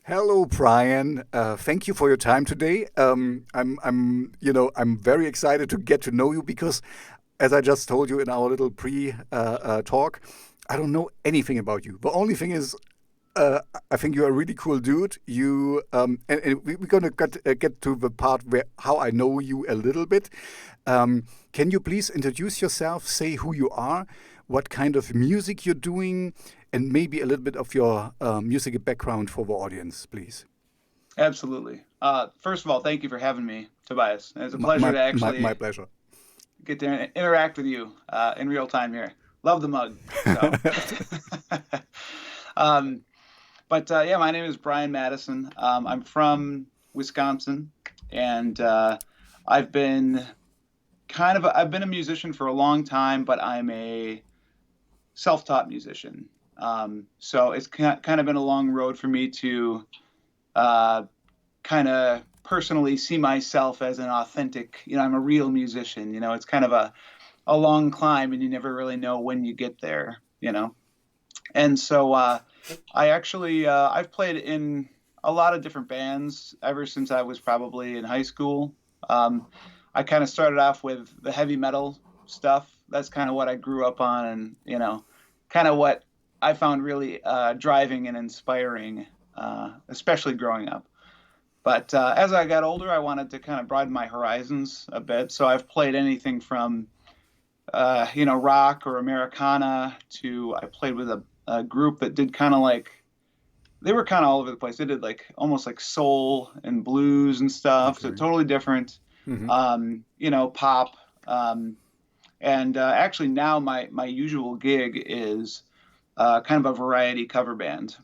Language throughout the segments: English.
Hello, Brian. Thank you for your time today. I'm very excited to get to know you because, as I just told you in our little pre talk, I don't know anything about you. The only thing is, uh, I think you're a really cool dude. We're gonna get to the part where how I know you a little bit. Can you please introduce yourself? Say who you are, what kind of music you're doing, and maybe a little bit of your music background for the audience, please. Absolutely. First of all, thank you for having me, Tobias. It's a My pleasure my to my actually pleasure. get to interact with you in real time here. Love the mug. So, um, but yeah, my name is Brian Matteson. I'm from Wisconsin, and I've been I've been a musician for a long time, but I'm a self-taught musician. So it's kind of been a long road for me to uh, kind of personally see myself as an authentic, I'm a real musician. It's kind of a long climb and you never really know when you get there. And so I've played in a lot of different bands ever since I was probably in high school. Um, I kind of started off with the heavy metal stuff. That's kind of what I grew up on, and kind of what I found really driving and inspiring, especially growing up. But as I got older, I wanted to kind of broaden my horizons a bit. So I've played anything from, rock or Americana to I played with a group that did kind of like, they were kind of all over the place. They did like almost like soul and blues and stuff. So Okay. totally different, Hmm. pop. Um, and actually now my usual gig is kind of a variety cover band.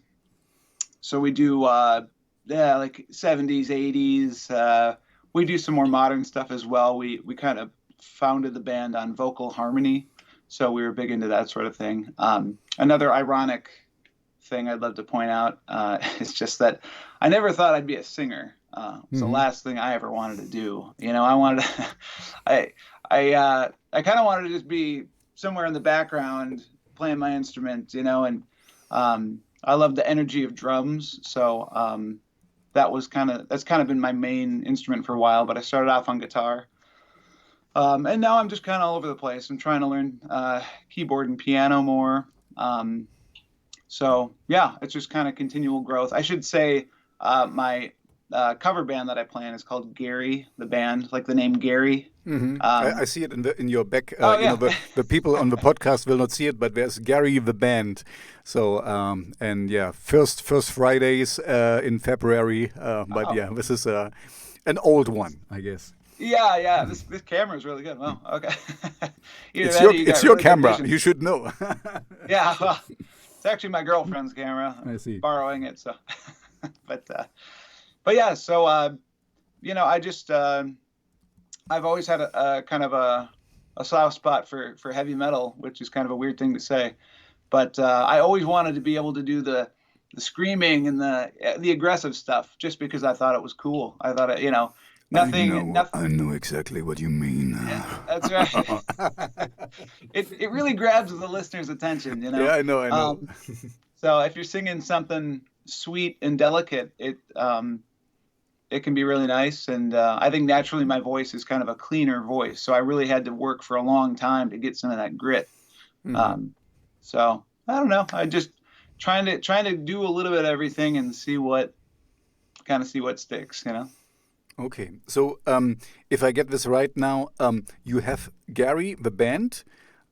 So we do yeah, like 70s, 80s. We do some more modern stuff as well. We kind of founded the band on vocal harmony, so we were big into that sort of thing. Another ironic thing I'd love to point out is just that I never thought I'd be a singer. It's the Hmm. last thing I ever wanted to do. I wanted to, I kind of wanted to just be somewhere in the background playing my instrument, and I love the energy of drums. So that's kind of been my main instrument for a while. But I started off on guitar, and now I'm just kind of all over the place. I'm trying to learn keyboard and piano more. Um, so yeah, it's just kind of continual growth. I should say my cover band that I play in is called Gary, the band, like the name Gary. I Um, see it in your back. oh yeah, The people on the podcast will not see it, but there's Gary the band. So and yeah, first Fridays in February. But oh yeah, this is an old one, I guess. yeah, yeah. Mhm. This camera is really good. Well, okay. Either It's that or your you got it's your really good camera. vision. You should know. Yeah, well, it's actually my girlfriend's camera. I I'm see. borrowing it, so. but uh, but yeah, so I just I've always had a kind of a soft spot for heavy metal, which is kind of a weird thing to say. But I always wanted to be able to do the screaming and the aggressive stuff, just because I thought it was cool. I thought nothing. I know exactly what you mean. Yeah, that's right. It really grabs the listener's attention. Yeah, I know. So if you're singing something sweet and delicate, it can be really nice. And I think naturally my voice is kind of a cleaner voice, so I really had to work for a long time to get some of that grit. Hmm. Um, so I don't know. I just trying to do a little bit of everything and see what sticks. Okay, so if I get this right now, you have Gary, the band,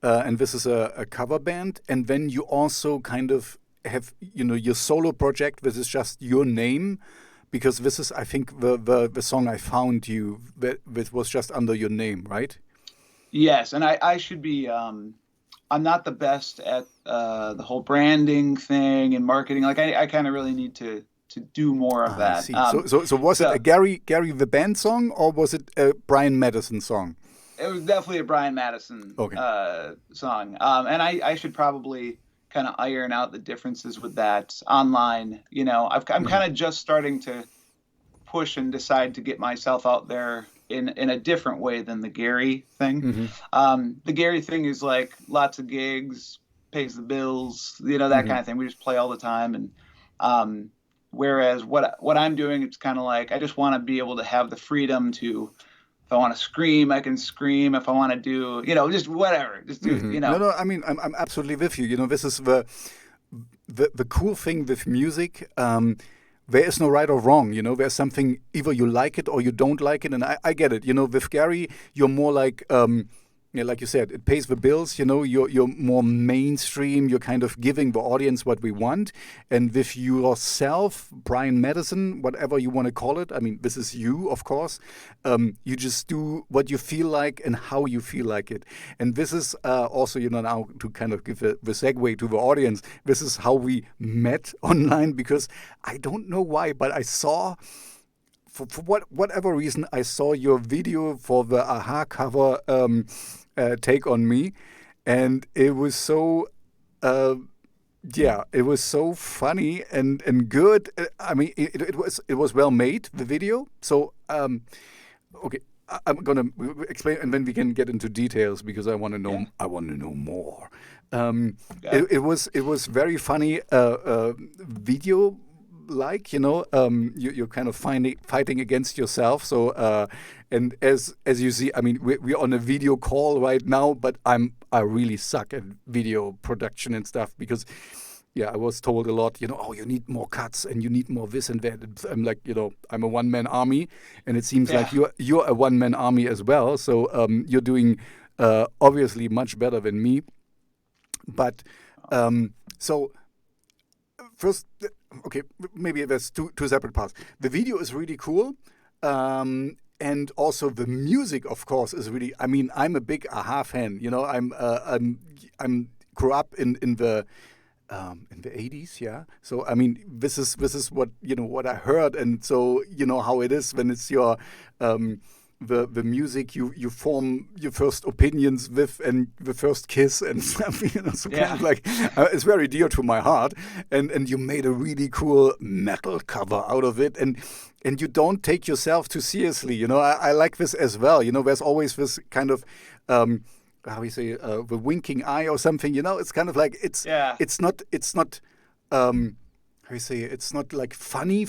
and this is a cover band, and then you also kind of have, your solo project. This is just your name, because this is, I think, the song I found you that was just under your name, right? Yes, and I should be. I'm not the best at the whole branding thing and marketing. Like I kind of really need to do more of I that. see. So was it a So Gary the band song, or was it a Brian Madison song? it was definitely a Brian Matteson Okay. song, and I should probably kind of iron out the differences with that online. I'm Hmm. kind of just starting to push and decide to get myself out there in a different way than the Gary thing. Hmm. The Gary thing is like lots of gigs, pays the bills, that Hmm. kind of thing. We just play all the time, and um, Whereas what I'm doing, it's kind of like I just want to be able to have the freedom to, if I want to scream, I can scream. If I want to do, just whatever, just do, No, I mean, I'm absolutely with you. This is the cool thing with music. There is no right or wrong. There's something, either you like it or you don't like it, and I get it. With Gary, you're more like. Like you said, it pays the bills. You're more mainstream. You're kind of giving the audience what we want. And with yourself, Brian Matteson, whatever you want to call it, I mean, this is you, of course. You just do what you feel like and how you feel like it. And this is also, now to kind of give the segue to the audience. This is how we met online, because I don't know why, but I saw. For whatever reason, I saw your video for the Aha cover Take on Me, and it was so, it was so funny and good. I mean, it was well made, the video. So, okay, I'm gonna explain, and then we can get into details, because I want to know. Yeah. I want to know more. It was very funny video. You're kind of fighting against yourself. So, and as you see, I mean, we're on a video call right now, but I really suck at video production and stuff, because, I was told a lot, oh, you need more cuts and you need more this and that. I'm like, I'm a one-man army, and it seems like you're a one-man army as well. So you're doing obviously much better than me. But so first. Okay, maybe there's two separate parts. The video is really cool, and also the music, of course, is really. I mean, I'm a big Aha fan. I'm grew up in the 80s, yeah. So I mean, this is what what I heard, and so how it is when it's your. The music you form your first opinions with, and the first kiss and stuff, so kind of like it's very dear to my heart, and you made a really cool metal cover out of it, and you don't take yourself too seriously. I like this as well. There's always this kind of how we say the winking eye or something. It's kind of like it's not how you say, it's not like funny,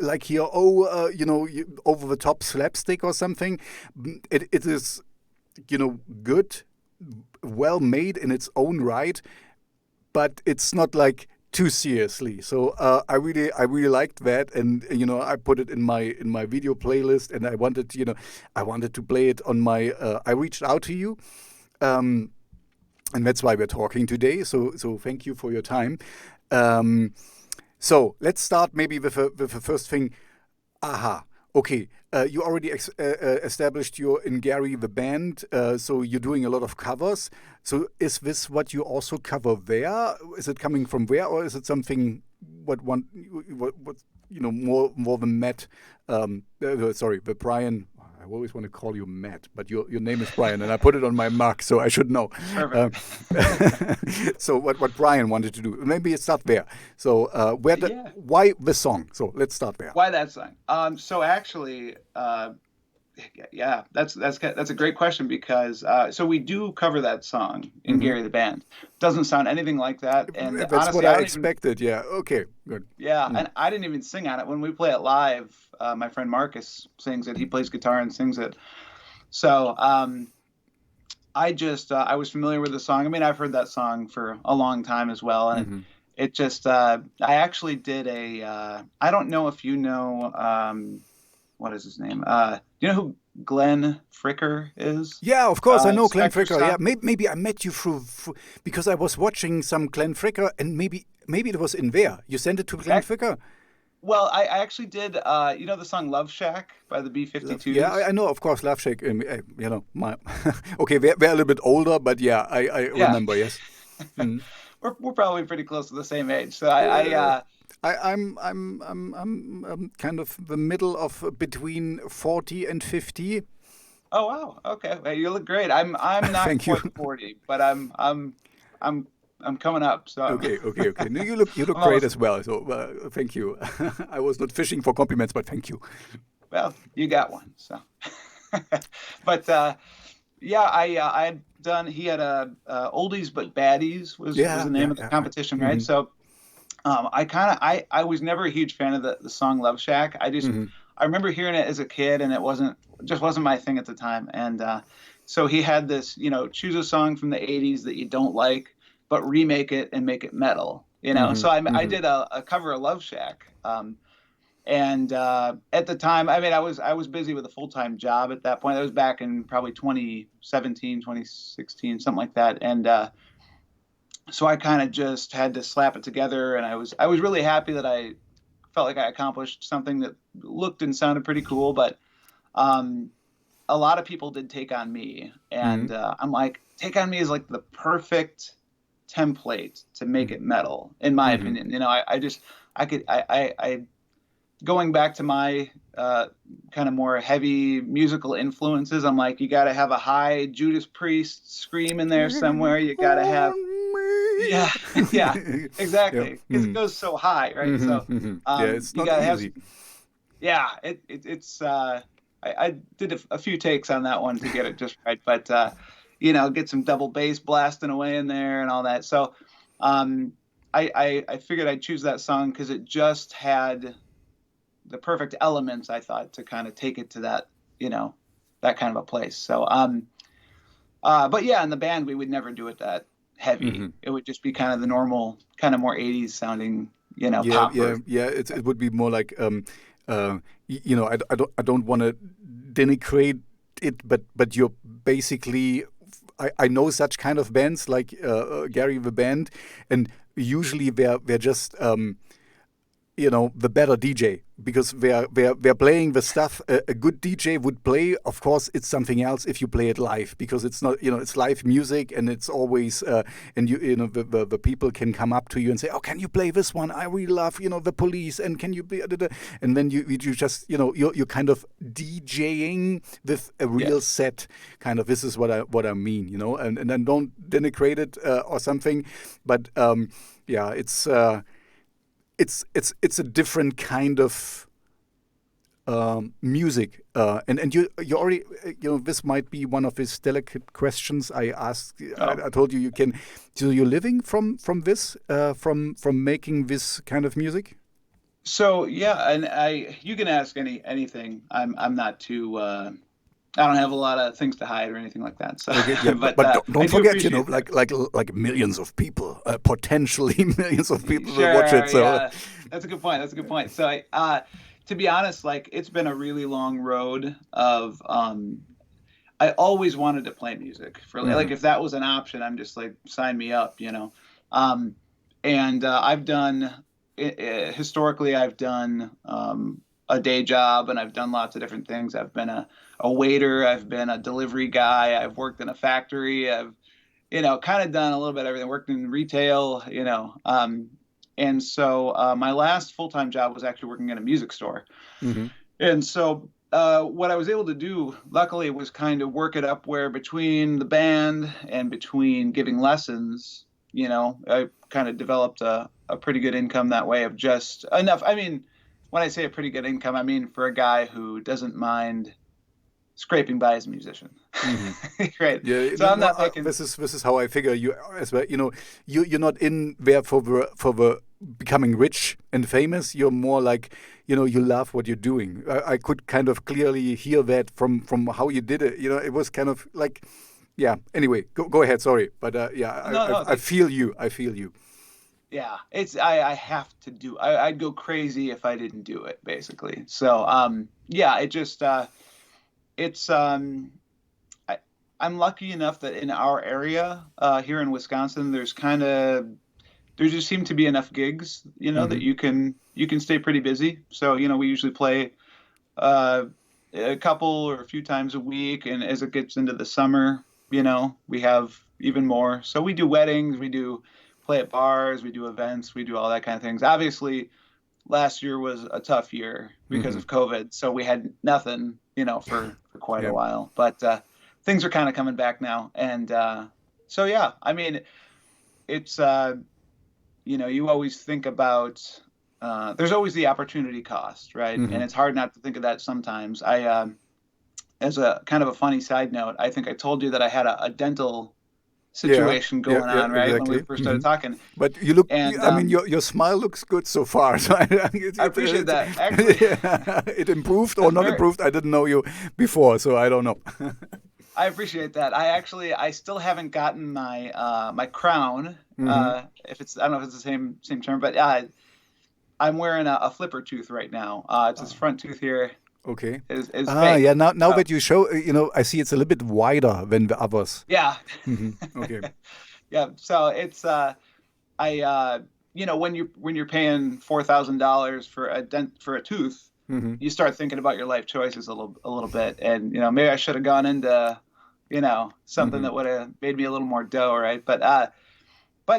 like here, over the top slapstick or something. It is, good, well made in its own right, but it's not like too seriously. So I really liked that, and I put it in my video playlist, and I wanted to play it on my. I reached out to you. And that's why we're talking today. So thank you for your time. So let's start maybe with the first thing. Aha. Okay. You already established you're in Gary, the band. So you're doing a lot of covers. So is this what you also cover there? Is it coming from where, or is it something what more than Matt? The Brian. I always want to call you Matt, but your name is Brian, and I put it on my mug, so I should know. So what Brian wanted to do, maybe it's not there. So why the song? So let's start there. Why that song? So actually, that's a great question, because so we do cover that song in Gary the Band. Doesn't sound anything like that, and that's honestly, what I expected. Okay, good. Yeah, and I didn't even sing on it. When we play it live, my friend Marcus sings it. He plays guitar and sings it. So I just I was familiar with the song. I mean, I've heard that song for a long time as well, and it just I actually did a I don't know if you know what is his name? Do you know who Glenn Fricker is? Yeah, of course, I know Glenn Fricker. Yeah, maybe I met you through because I was watching some Glenn Fricker, and maybe it was in there. You sent it to Glenn Fricker? Well, I actually did. You know the song "Love Shack" by the B-52s? Yeah, I know, of course, Love Shack. My okay, they're a little bit older, but I remember. Yes, we're probably pretty close to the same age. So I'm kind of the middle of between 40 and 50. Oh wow! Okay, well, you look great. I'm not quite 40, but I'm coming up. So okay. No, you look great as well. So thank you. I was not fishing for compliments, but thank you. Well, you got one. So, but I had done. He had a oldies but baddies was the name of the competition, right? So I was never a huge fan of the song Love Shack. Hmm. I remember hearing it as a kid, and it wasn't my thing at the time. And so he had this, choose a song from the '80s that you don't like, but remake it and make it metal. Hmm. So I Hmm. did a cover of Love Shack. And at the time, I mean, I was busy with a full-time job at that point. That was back in probably 2017, 2016, something like that. And so I kind of just had to slap it together, and I was really happy that I felt like I accomplished something that looked and sounded pretty cool. But um, a lot of people did Take on Me, and Hmm. I'm like, Take on Me is like the perfect template to make Hmm. it metal, in my Hmm. opinion. I just I could I going back to my kind of more heavy musical influences, I'm like, you got to have a high Judas Priest scream in there somewhere. You got to have, yeah, yeah, Yeah. exactly, because it Hmm. goes so high, right? Hmm. So Hmm. Yeah, it's you not got to have, easy. yeah, it's. I did a few takes on that one to get it just right, but get some double bass blasting away in there and all that. So um, I figured I'd choose that song because it just had the perfect elements, I thought, to kind of take it to you know, that kind of a place. So, but yeah, in the band, we would never do it that heavy. Hmm. It would just be kind of the normal, kind of more 80s sounding, Yeah, pop yeah, version. yeah. It would be more like I don't want to denigrate it, but you're basically I know such kind of bands like Gary the Band, and usually they're just the better DJ because they're playing the stuff a good DJ would play. Of course, it's something else if you play it live because it's not it's live music and it's always and the people can come up to you and say, oh, can you play this one? I really love the Police, and can you be and then you just you're kind of DJing with a real Yes. set kind of. This is what I mean, and then don't denigrate it or something, but yeah, it's a different kind of music, and you already this might be one of these delicate questions I asked. Oh, I told you you can. So you're living from this from making this kind of music. so yeah, and you can ask anything. I'm not too. I don't have a lot of things to hide or anything like that. So, Okay, yeah, but but don't I do forget, appreciate that. like millions of people, potentially millions of people will watch it. Sure, So yeah, that's a good point. That's a good point. So, to be honest, like it's been a really long road of I always wanted to play music for like hmm. if that was an option, I'm just like sign me up. Um, and I've done historically I've done a day job and I've done lots of different things. I've been a waiter, I've been a delivery guy, I've worked in a factory, I've kind of done a little bit of everything, worked in retail. And so my last full-time job was actually working in a music store. Hmm. And so what I was able to do, luckily, was kind of work it up where between the band and between giving lessons, I kind of developed a pretty good income that way of just enough. I mean, when I say a pretty good income, I mean for a guy who doesn't mind scraping by as a musician. Hmm. Right. Yeah, So no, I'm no. not making, This is how I figure you as well. You're not in there for the becoming rich and famous. You're more like you love what you're doing. I could kind of clearly hear that from how you did it. It was kind of like, yeah. Anyway, go ahead. Sorry, but yeah, no, no, I feel you. I feel you. yeah, I have to do. I'd go crazy if I didn't do it, basically. So yeah, it's I, I'm lucky enough that in our area here in Wisconsin, there just seem to be enough gigs, that Hmm. you can stay pretty busy. So we usually play uh, a couple or a few times a week, and as it gets into the summer, we have even more. So we do weddings, we do play at bars, we do events, we do all that kind of things. Obviously, last year was a tough year because Hmm. of COVID, so we had nothing, for quite a Yeah. while. But things are kind of coming back now, and so yeah, I mean, it's you always think about there's always the opportunity cost, right? And Hmm. it's hard not to think of that sometimes. As a kind of a funny side note, I think I told you that I had a dental situation going on, right? Exactly. When we first started talking. But you look, And I mean, your smile looks good so far. So I appreciate that. Actually, it improved or not improved. I didn't know you before, so I don't know. I appreciate that. I still haven't gotten my my crown. If it's, I don't know if it's the same term, but I'm wearing a flipper tooth right now. It's this front tooth here. Okay. Is fake. Yeah. Now that you show, I see it's a little bit wider than the others. Yeah. Okay. Yeah. So it's when you're paying $4,000 for a tooth, you start thinking about your life choices a little bit, and maybe I should have gone into something that would have made me a little more dough, right? But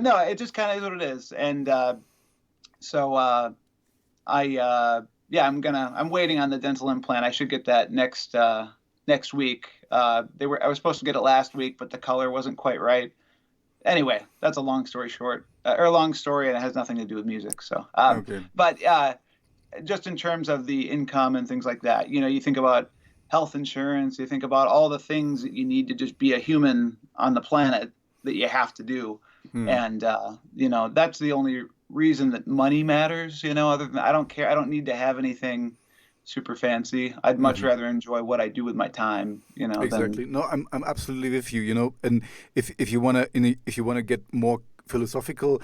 no, it just kind of is what it is, and I'm waiting on the dental implant. I should get that next week. I was supposed to get it last week, but the color wasn't quite right. Anyway, that's a long story short, or a long story, and it has nothing to do with music. So, Okay. But just in terms of the income and things like that, you think about health insurance, you think about all the things that you need to just be a human on the planet that you have to do, and that's the only reason that money matters. Other than I don't care, I don't need to have anything super fancy. I'd much rather enjoy what I do with my time. Exactly. No, I'm absolutely with you. And if you wanna get more philosophical,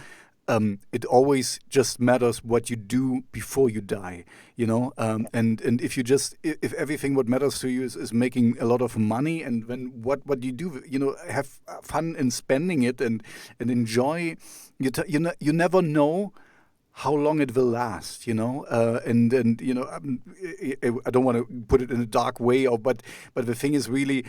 it always just matters what you do before you die. And if everything what matters to you is making a lot of money, and then what you do, have fun in spending it and enjoy. You never know how long it will last, I don't want to put it in a dark way, but the thing is really,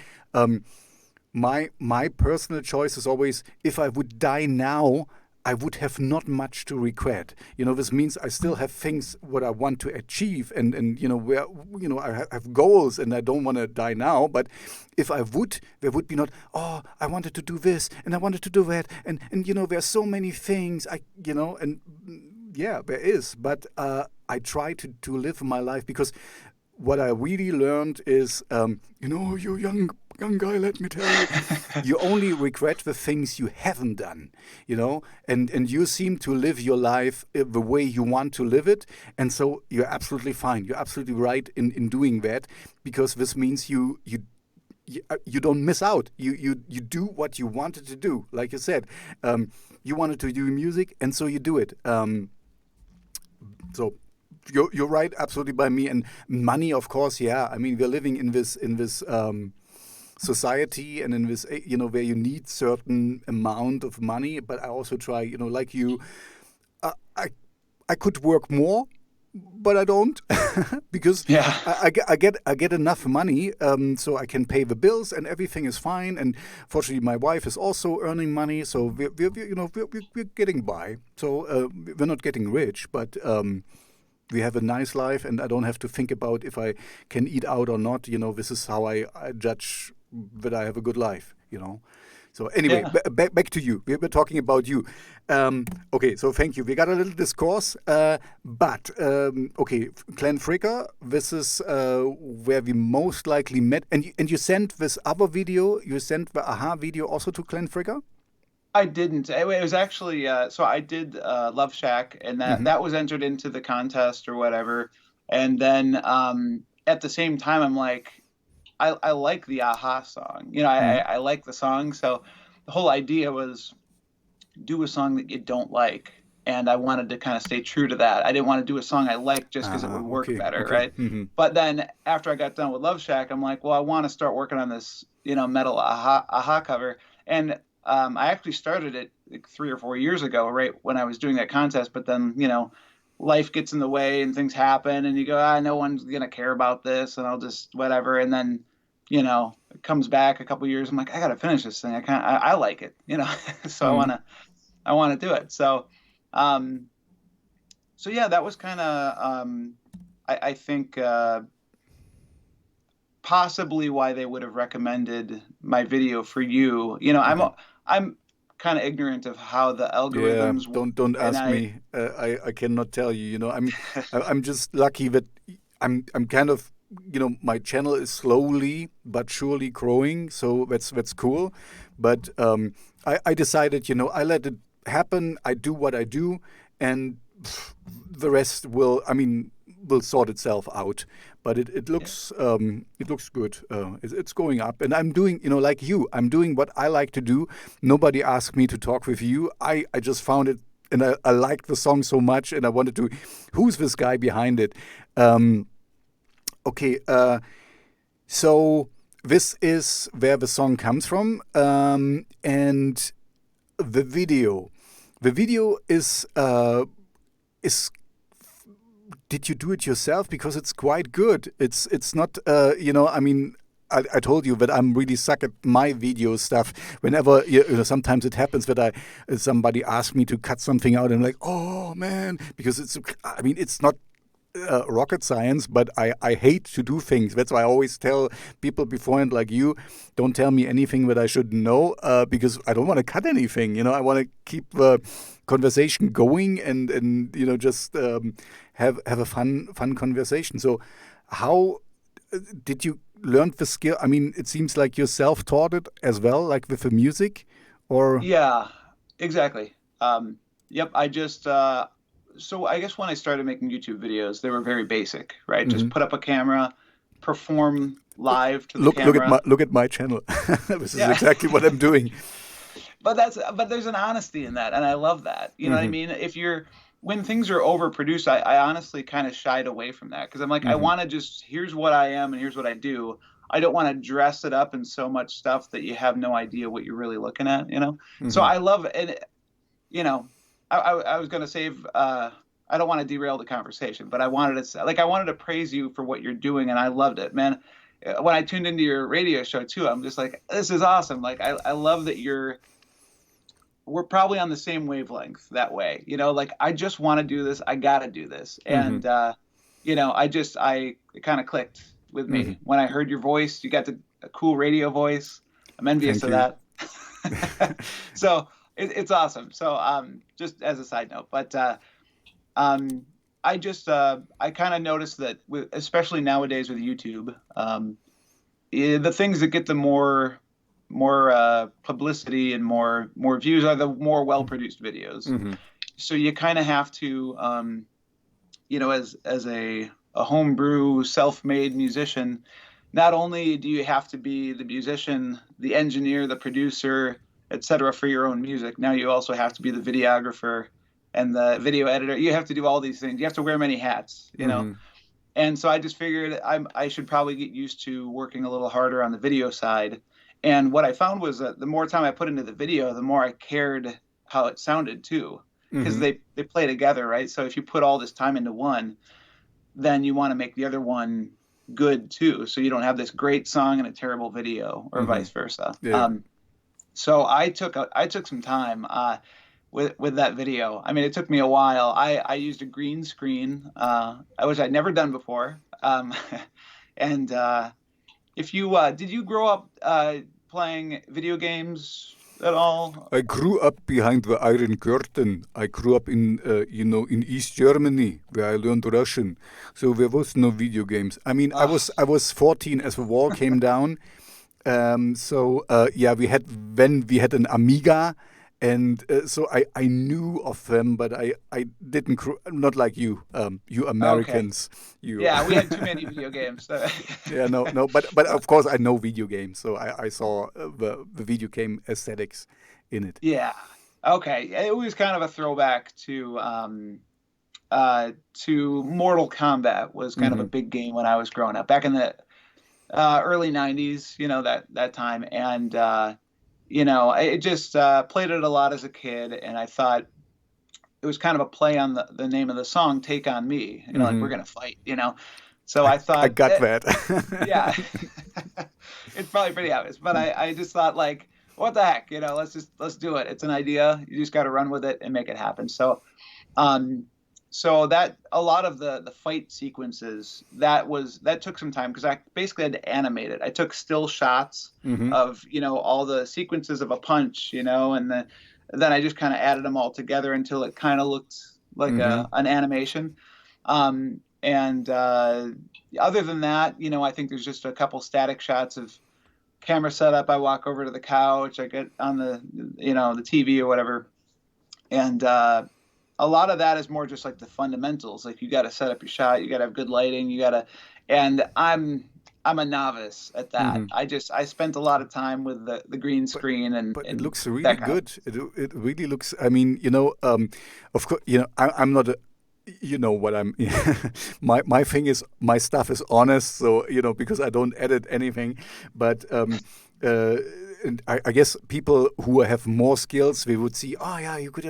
my personal choice is always, if I would die now, I would have not much to regret. This means I still have things what I want to achieve, and where I have goals, and I don't want to die now. But if I would, there would be not. Oh, I wanted to do this, and I wanted to do that, and there's so many things. Yeah, there is. But I try to live my life, because what I really learned is, you young guy, let me tell you, you only regret the things you haven't done, and you seem to live your life the way you want to live it, and so you're absolutely fine. You're absolutely right in doing that, because this means you don't miss out. You do what you wanted to do, like you said. You wanted to do music, and so you do it. So you're right, absolutely, by me. And money, of course, yeah. I mean, we're living in this society, and in this, where you need certain amount of money. But I also try, like you, I could work more, but I don't, because I get enough money, so I can pay the bills, and everything is fine. And fortunately, my wife is also earning money, so we're getting by. So we're not getting rich, but we have a nice life, and I don't have to think about if I can eat out or not. This is how I judge that I have a good life. So anyway, back to you. We were talking about you. Okay, so thank you. We got a little discourse, but okay, Glenn Fricker, this is where we most likely met. And you sent this other video, you sent the Aha video also to Glenn Fricker? I didn't. It was actually, so I did Love Shack, and that was entered into the contest or whatever. And then at the same time, I'm like, I like the Aha song. I like the song. So the whole idea was do a song that you don't like. And I wanted to kind of stay true to that. I didn't want to do a song I liked just because it would work better, right? But then after I got done with Love Shack, I'm like, well, I want to start working on this, metal Aha cover. And I actually started it like 3 or 4 years ago, right when I was doing that contest. But then, life gets in the way and things happen, and you go, no one's gonna care about this, and I'll just whatever. And then, it comes back a couple years. I'm like, I gotta finish this thing. I like it, so I wanna do it. So, yeah, that was kind of, I think, possibly why they would have recommended my video for you. I'm kind of ignorant of how the algorithms work. Don't ask me. I cannot tell you. I'm just lucky that I'm kind of my channel is slowly but surely growing, so that's cool. But I decided, I let it happen. I do what I do, and the rest will sort itself out. But it looks good. It's going up, and I'm doing, like you, I'm doing what I like to do. Nobody asked me to talk with you. I just found it, and I liked the song so much, and I wanted to. Who's this guy behind it? Okay, so this is where the song comes from, and the video. The video is. Did you do it yourself? Because it's quite good. It's not. I told you that I'm really suck at my video stuff. Whenever sometimes it happens that somebody asks me to cut something out, and I'm like, oh man, because it's not rocket science, but I hate to do things. That's why I always tell people beforehand, like you, don't tell me anything that I shouldn't know, because I don't want to cut anything. I want to keep the conversation going and just have a fun conversation. So how did you learn the skill? I mean, it seems like you self-taught it as well, like with the music, or? Yeah, exactly. Yep. I just, so I guess when I started making YouTube videos, they were very basic, right? Just put up a camera, perform live to the camera. Look at my channel. This is exactly what I'm doing. But there's an honesty in that, and I love that. You know what I mean? When things are overproduced, I honestly kind of shied away from that, because I'm like, I want to just, here's what I am and here's what I do. I don't want to dress it up in so much stuff that you have no idea what you're really looking at, So I love it. I was going to save, I don't want to derail the conversation, but I wanted to praise you for what you're doing, and I loved it, man. When I tuned into your radio show too, I'm just like, this is awesome. Like, I love that we're probably on the same wavelength that way, like, I just want to do this. I got to do this. And, it kind of clicked with me when I heard your voice. You got a cool radio voice. I'm envious of that. So it's awesome. So, just as a side note, but, I kind of noticed that especially nowadays with YouTube, the things that get the more publicity and more views are the more well-produced videos. So you kind of have to, as a homebrew, self-made musician, not only do you have to be the musician, the engineer, the producer, etc. for your own music, now you also have to be the videographer and the video editor. You have to do all these things. You have to wear many hats, And so I just figured I should probably get used to working a little harder on the video side. And what I found was that the more time I put into the video, the more I cared how it sounded too, because they play together, right? So if you put all this time into one, then you want to make the other one good too, so you don't have this great song and a terrible video, or vice versa. Yeah. So I took some time with that video. I mean, it took me a while. I used a green screen, which I'd never done before. And if you did you grow up playing video games at all? I grew up behind the Iron Curtain. I grew up in in East Germany, where I learned Russian. So there was no video games. I mean, I was 14 as the wall came down. We had an Amiga. And so I knew of them, but I didn't, not like you, you Americans. Okay. We had too many video games. So. But of course I know video games, so I saw the video game aesthetics in it. Yeah, okay. It was kind of a throwback to Mortal Kombat was kind of a big game when I was growing up, back in the early 90s, that time. And, I just played it a lot as a kid, and I thought it was kind of a play on the name of the song, Take On Me, like, we're going to fight, So I thought... I got that. Yeah. It's probably pretty obvious, but I just thought, like, what the heck, let's do it. It's an idea. You just got to run with it and make it happen. So, that a lot of the fight sequences, that took some time, because I basically had to animate it. I took still shots of all the sequences of a punch, and then I just kind of added them all together until it kind of looked like an animation. And other than that, I think there's just a couple static shots of camera setup. I walk over to the couch, I get on the TV or whatever, and a lot of that is more just like the fundamentals. Like, you got to set up your shot, you got to have good lighting, and I'm a novice at that. I spent a lot of time with the green screen, but and it looks really that kind good. It really looks. I mean, of course, I'm not a. You know what I'm. My thing is, my stuff is honest. So because I don't edit anything, but and I guess people who have more skills, they would see, oh yeah, you could.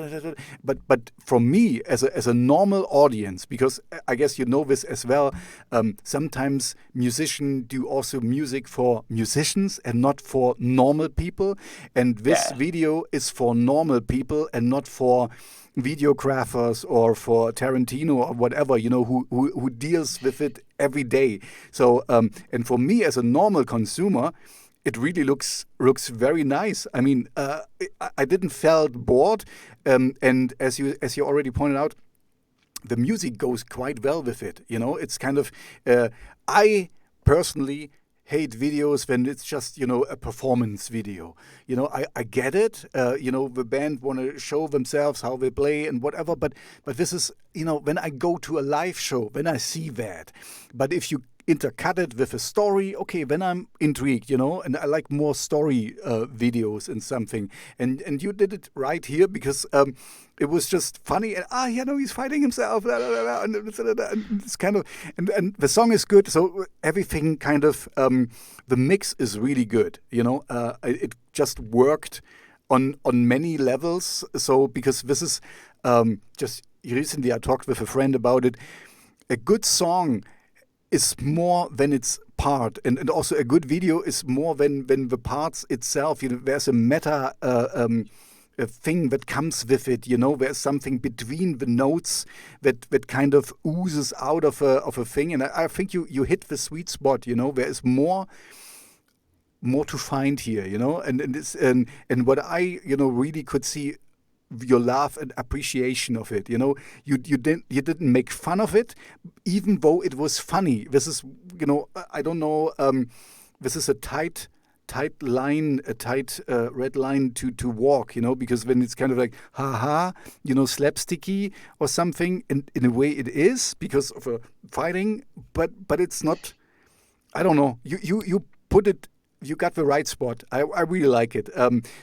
But for me, as a normal audience, because I guess you know this as well. Sometimes musicians do also music for musicians and not for normal people, and this video is for normal people and not for videographers or for Tarantino or whatever, who deals with it every day. So and for me as a normal consumer, it really looks very nice. I mean, I didn't felt bored, and as you already pointed out, the music goes quite well with it. It's kind of I personally hate videos when it's just a performance video. I get it. The band want to show themselves how they play and whatever. But this is when I go to a live show, when I see that. But if you intercut it with a story, okay, then I'm intrigued, and I like more story videos and something. And you did it right here because it was just funny. And he's fighting himself, blah, blah, blah, and it's kind of and the song is good. So everything kind of the mix is really good. It just worked on many levels. So because this is just recently I talked with a friend about it. A good song is more than its part, and also a good video is more than the parts itself. There's a meta a thing that comes with it. There's something between the notes that kind of oozes out of a thing, and I think you hit the sweet spot. There is more to find here. And what I really could see. Your love and appreciation of it, you didn't make fun of it, even though it was funny. This is, I don't know. This is a tight line, a tight red line to walk, because when it's kind of like slapsticky or something, and in a way it is because of a fighting, but it's not. I don't know. You put it. You got the right spot. I really like it.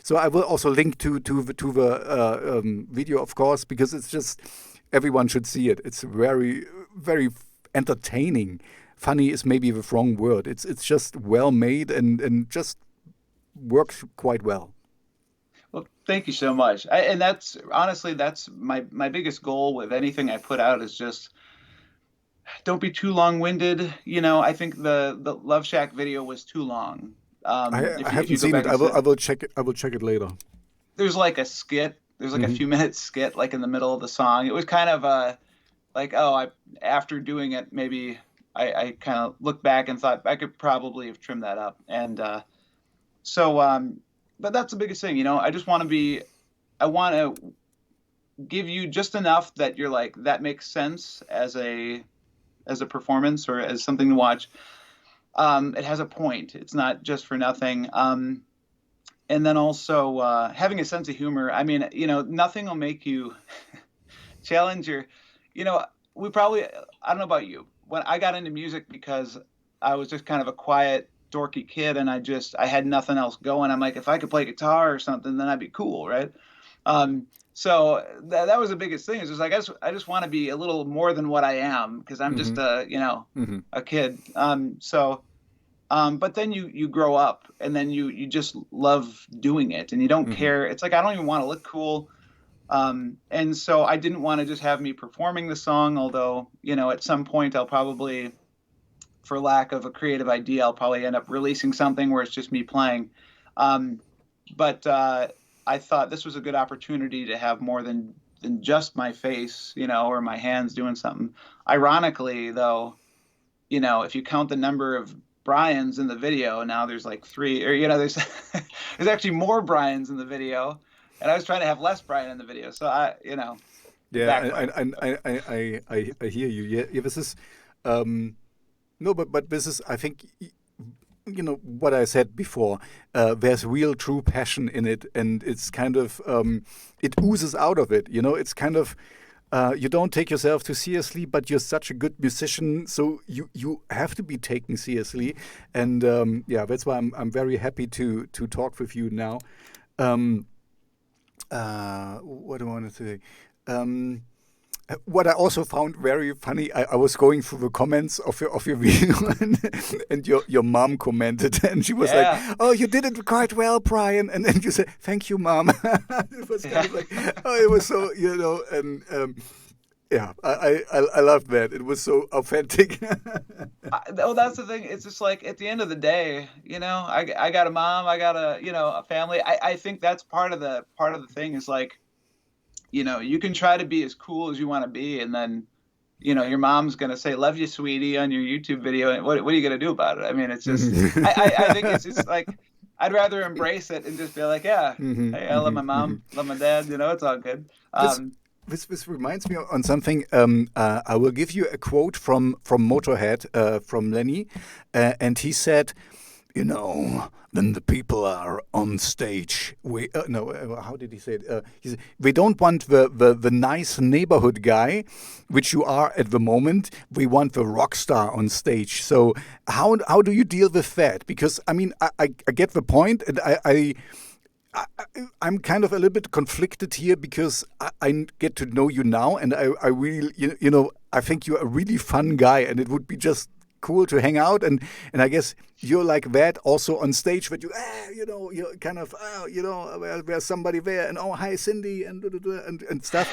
So I will also link to the video, of course, because it's just everyone should see it. It's very, very entertaining. Funny is maybe the wrong word. It's just well made and just works quite well. Well, thank you so much. And that's honestly my biggest goal with anything I put out is just don't be too long-winded. I think the Love Shack video was too long. I haven't seen it. I will check it. I will check it later. There's like a skit. There's like a few minute skit like in the middle of the song. It was kind of after doing it, maybe I kind of looked back and thought I could probably have trimmed that up. And but that's the biggest thing. I want to give you just enough that you're like, that makes sense as a performance or as something to watch. It has a point. It's not just for nothing. And then also having a sense of humor. I mean, nothing will make you challenge your, I don't know about you. When I got into music because I was just kind of a quiet, dorky kid and I had nothing else going. I'm like, if I could play guitar or something, then I'd be cool, right? So that was the biggest thing. Is just like I just want to be a little more than what I am because I'm just a kid. But then you grow up and then you just love doing it and you don't care. It's like I don't even want to look cool. And so I didn't want to just have me performing the song. Although at some point I'll probably, for lack of a creative idea, I'll probably end up releasing something where it's just me playing. But I thought this was a good opportunity to have more than just my face, or my hands doing something. Ironically, though, if you count the number of Brians in the video, now there's like 3, or there's there's actually more Brians in the video, and I was trying to have less Brian in the video. So Yeah, I hear you. Yeah, this is Um, no, but this is, I think, what I said before. There's real, true passion in it, and it's kind of it oozes out of it. It's kind of you don't take yourself too seriously, but you're such a good musician, so you have to be taken seriously, and yeah, that's why I'm very happy to talk with you now. Um, what do I want to say? Um, what I also found very funny, I was going through the comments of your video, and your mom commented, and she was like, Yeah. "Oh, you did it quite well, Brian," and then you said, "Thank you, mom." It was kind of like, oh, it was so, and yeah, I loved that. It was so authentic. Well, that's the thing. It's just like at the end of the day, I got a mom, I got a family. I think that's part of the thing is like, you can try to be as cool as you want to be, and then, your mom's gonna say "Love you, sweetie" on your YouTube video, and what are you gonna do about it? I mean, it's just, I think it's just like, I'd rather embrace it and just be like, yeah, hey, I love my mom, love my dad, it's all good. This this reminds me on something. I will give you a quote from Motorhead, from Lenny, and he said, when the people are on stage, we no, how did he say it? He said, we don't want the nice neighborhood guy, which you are at the moment. We want the rock star on stage. So how do you deal with that? Because I mean, I get the point, and I'm kind of a little bit conflicted here because I get to know you now, and I really, I think you're a really fun guy, and it would be just cool to hang out, and I guess you're like that also on stage, but you're kind of, there's somebody there, and oh, hi, Cindy, and stuff.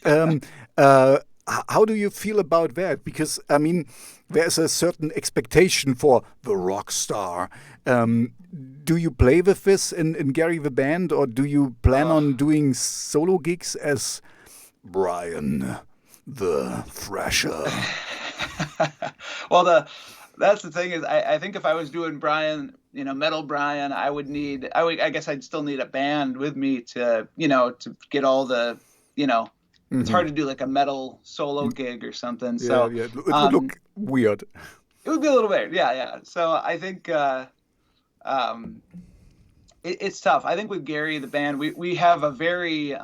How do you feel about that? Because I mean, there's a certain expectation for the rock star. Do you play with this in Gary the Band, or do you plan on doing solo gigs as Brian the Thrasher? Well, that's the thing is, I think if I was doing Brian, metal Brian, I guess I'd still need a band with me to get all the, it's hard to do like a metal solo gig or something. Yeah, So yeah, it would look weird. it would be a little weird. Yeah, yeah. So I think it's tough. I think with Gary, the band, we have a very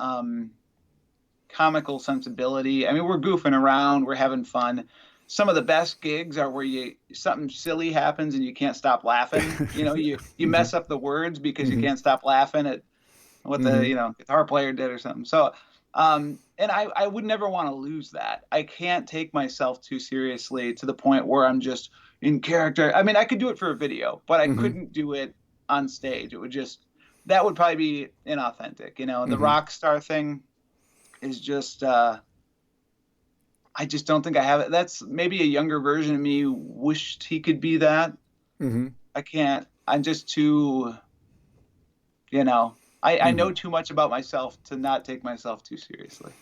comical sensibility. I mean, we're goofing around, we're having fun. Some of the best gigs are where something silly happens and you can't stop laughing. You mess up the words because you can't stop laughing at what the guitar player did or something. So, and I would never want to lose that. I can't take myself too seriously to the point where I'm just in character. I mean, I could do it for a video, but I couldn't do it on stage. That would probably be inauthentic. The Rockstar thing is just. I just don't think I have it. That's maybe a younger version of me wished he could be that. I can't. I'm just too, I know too much about myself to not take myself too seriously.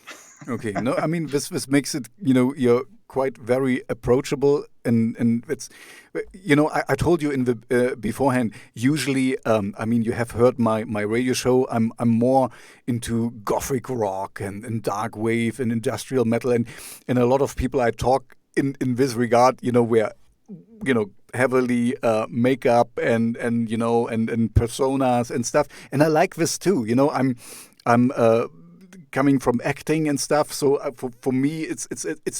Okay. No, I mean, this makes it, you're quite very approachable, and it's, I told you in the beforehand, usually, I mean, you have heard my radio show. I'm more into gothic rock and dark wave and industrial metal, and a lot of people I talk in this regard, where, heavily makeup and personas and stuff, and I like this too. I'm coming from acting and stuff, so for me it's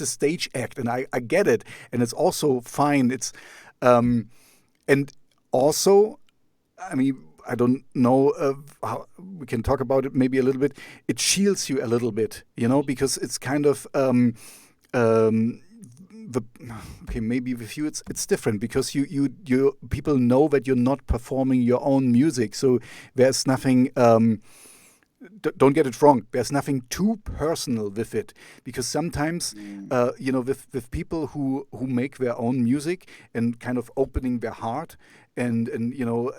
a stage act, and I get it, and it's also fine. It's and also, I mean, I don't know how we can talk about it maybe a little bit. It shields you a little bit, because it's kind of maybe with you it's different, because you people know that you're not performing your own music, so there's nothing. Don't get it wrong. There's nothing too personal with it, because sometimes, with people who make their own music and kind of opening their heart and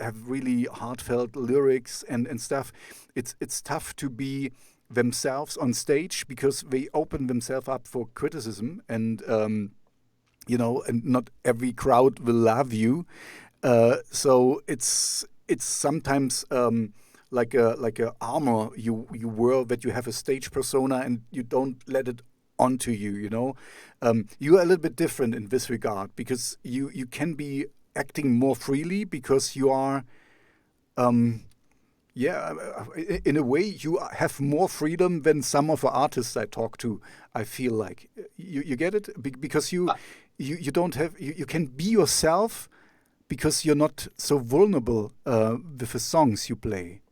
have really heartfelt lyrics and stuff, it's tough to be themselves on stage, because they open themselves up for criticism, and and not every crowd will love you. So it's sometimes. Like a armor you wear, that you have a stage persona and you don't let it onto you. You are a little bit different in this regard because you can be acting more freely because you are. Yeah, in a way, you have more freedom than some of the artists I talk to. I feel like you get it because you don't have you can be yourself because you're not so vulnerable with the songs you play.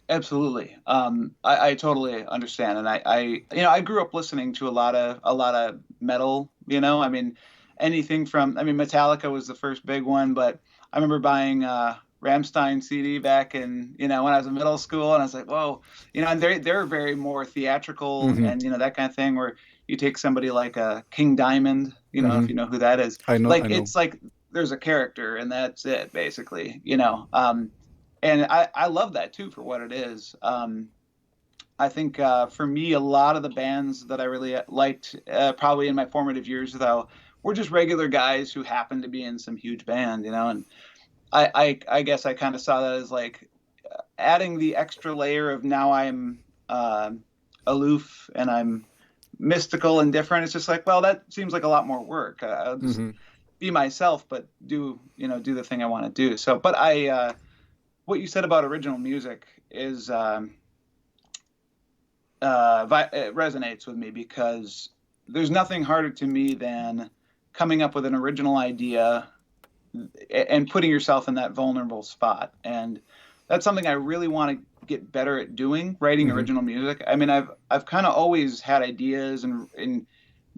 Absolutely. I totally understand, and I grew up listening to a lot of metal. I mean, anything from Metallica was the first big one, but I remember buying Rammstein CD back in when I was in middle school, and I was like, whoa, and they're very more theatrical, and that kind of thing where you take somebody like King Diamond, if you know who that is, I know. it's like there's a character and that's it basically, and I love that too for what it is. I think for me, a lot of the bands that I really liked, probably in my formative years, though, were just regular guys who happened to be in some huge band, and I guess I kind of saw that as like adding the extra layer of now I'm aloof and I'm mystical and different. It's just like, well, that seems like a lot more work. I'll just be myself, but do the thing I want to do. So, but what you said about original music is it resonates with me because there's nothing harder to me than coming up with an original idea and putting yourself in that vulnerable spot. And that's something I really want to get better at doing, writing original music. I mean, I've kind of always had ideas and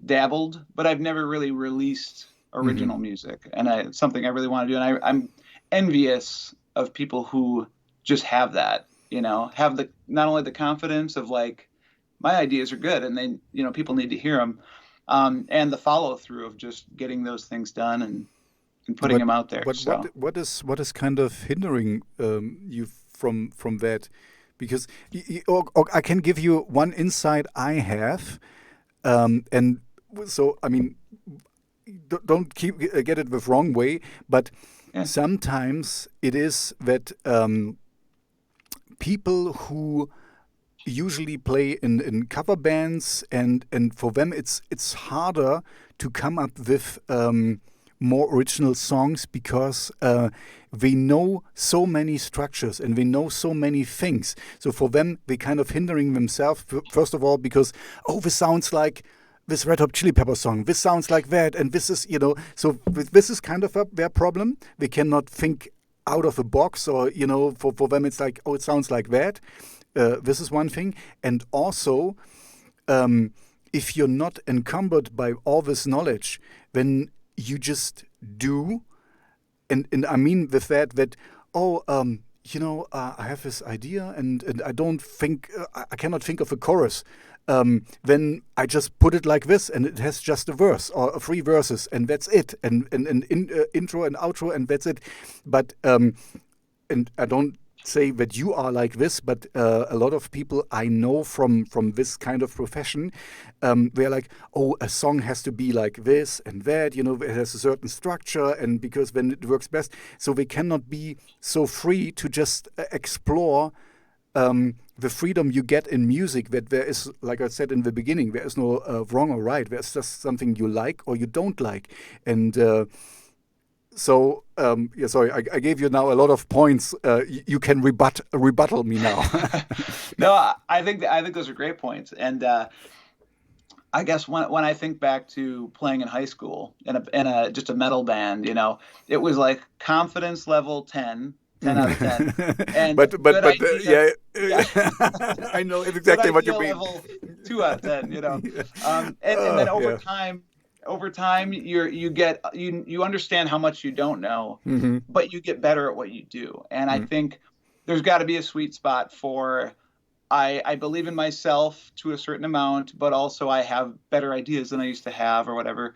dabbled, but I've never really released original music. And it's something I really want to do. And I'm envious of people who just have that, have the not only the confidence of like, my ideas are good and they, people need to hear them, and the follow through of just getting those things done and putting them out there. But so what is kind of hindering you from that? Because or I can give you one insight I have, and so I mean, don't get it the wrong way, but sometimes it is that people who usually play in cover bands and for them it's harder to come up with more original songs because they know so many structures and they know so many things. So for them, they kind of hindering themselves, first of all, because, this sounds like this Red Hot Chili Pepper song, this sounds like that, and this is, so this is kind of their problem. They cannot think out of a box or, for them it's like, it sounds like that. This is one thing. And also, if you're not encumbered by all this knowledge, then you just do. And I mean with that, I have this idea and I don't think, I cannot think of a chorus. Then I just put it like this and it has just a verse or 3 verses and that's it. And intro and outro and that's it. But, and I don't say that you are like this, but a lot of people I know from this kind of profession, they're like, a song has to be like this and that, it has a certain structure, and because then it works best. So they cannot be so free to just explore the freedom you get in music, that there is, like I said in the beginning, there is no wrong or right. There's just something you like or you don't like. And so, sorry, I gave you now a lot of points. You can rebuttal me now. No, I think those are great points. And I guess when I think back to playing in high school in a just a metal band, it was like confidence level 10 out of 10. And but idea, I know exactly what you mean. Level 2 out of 10, and then over time you understand how much you don't know, but you get better at what you do. And I think there's got to be a sweet spot for I believe in myself to a certain amount, but also I have better ideas than I used to have or whatever.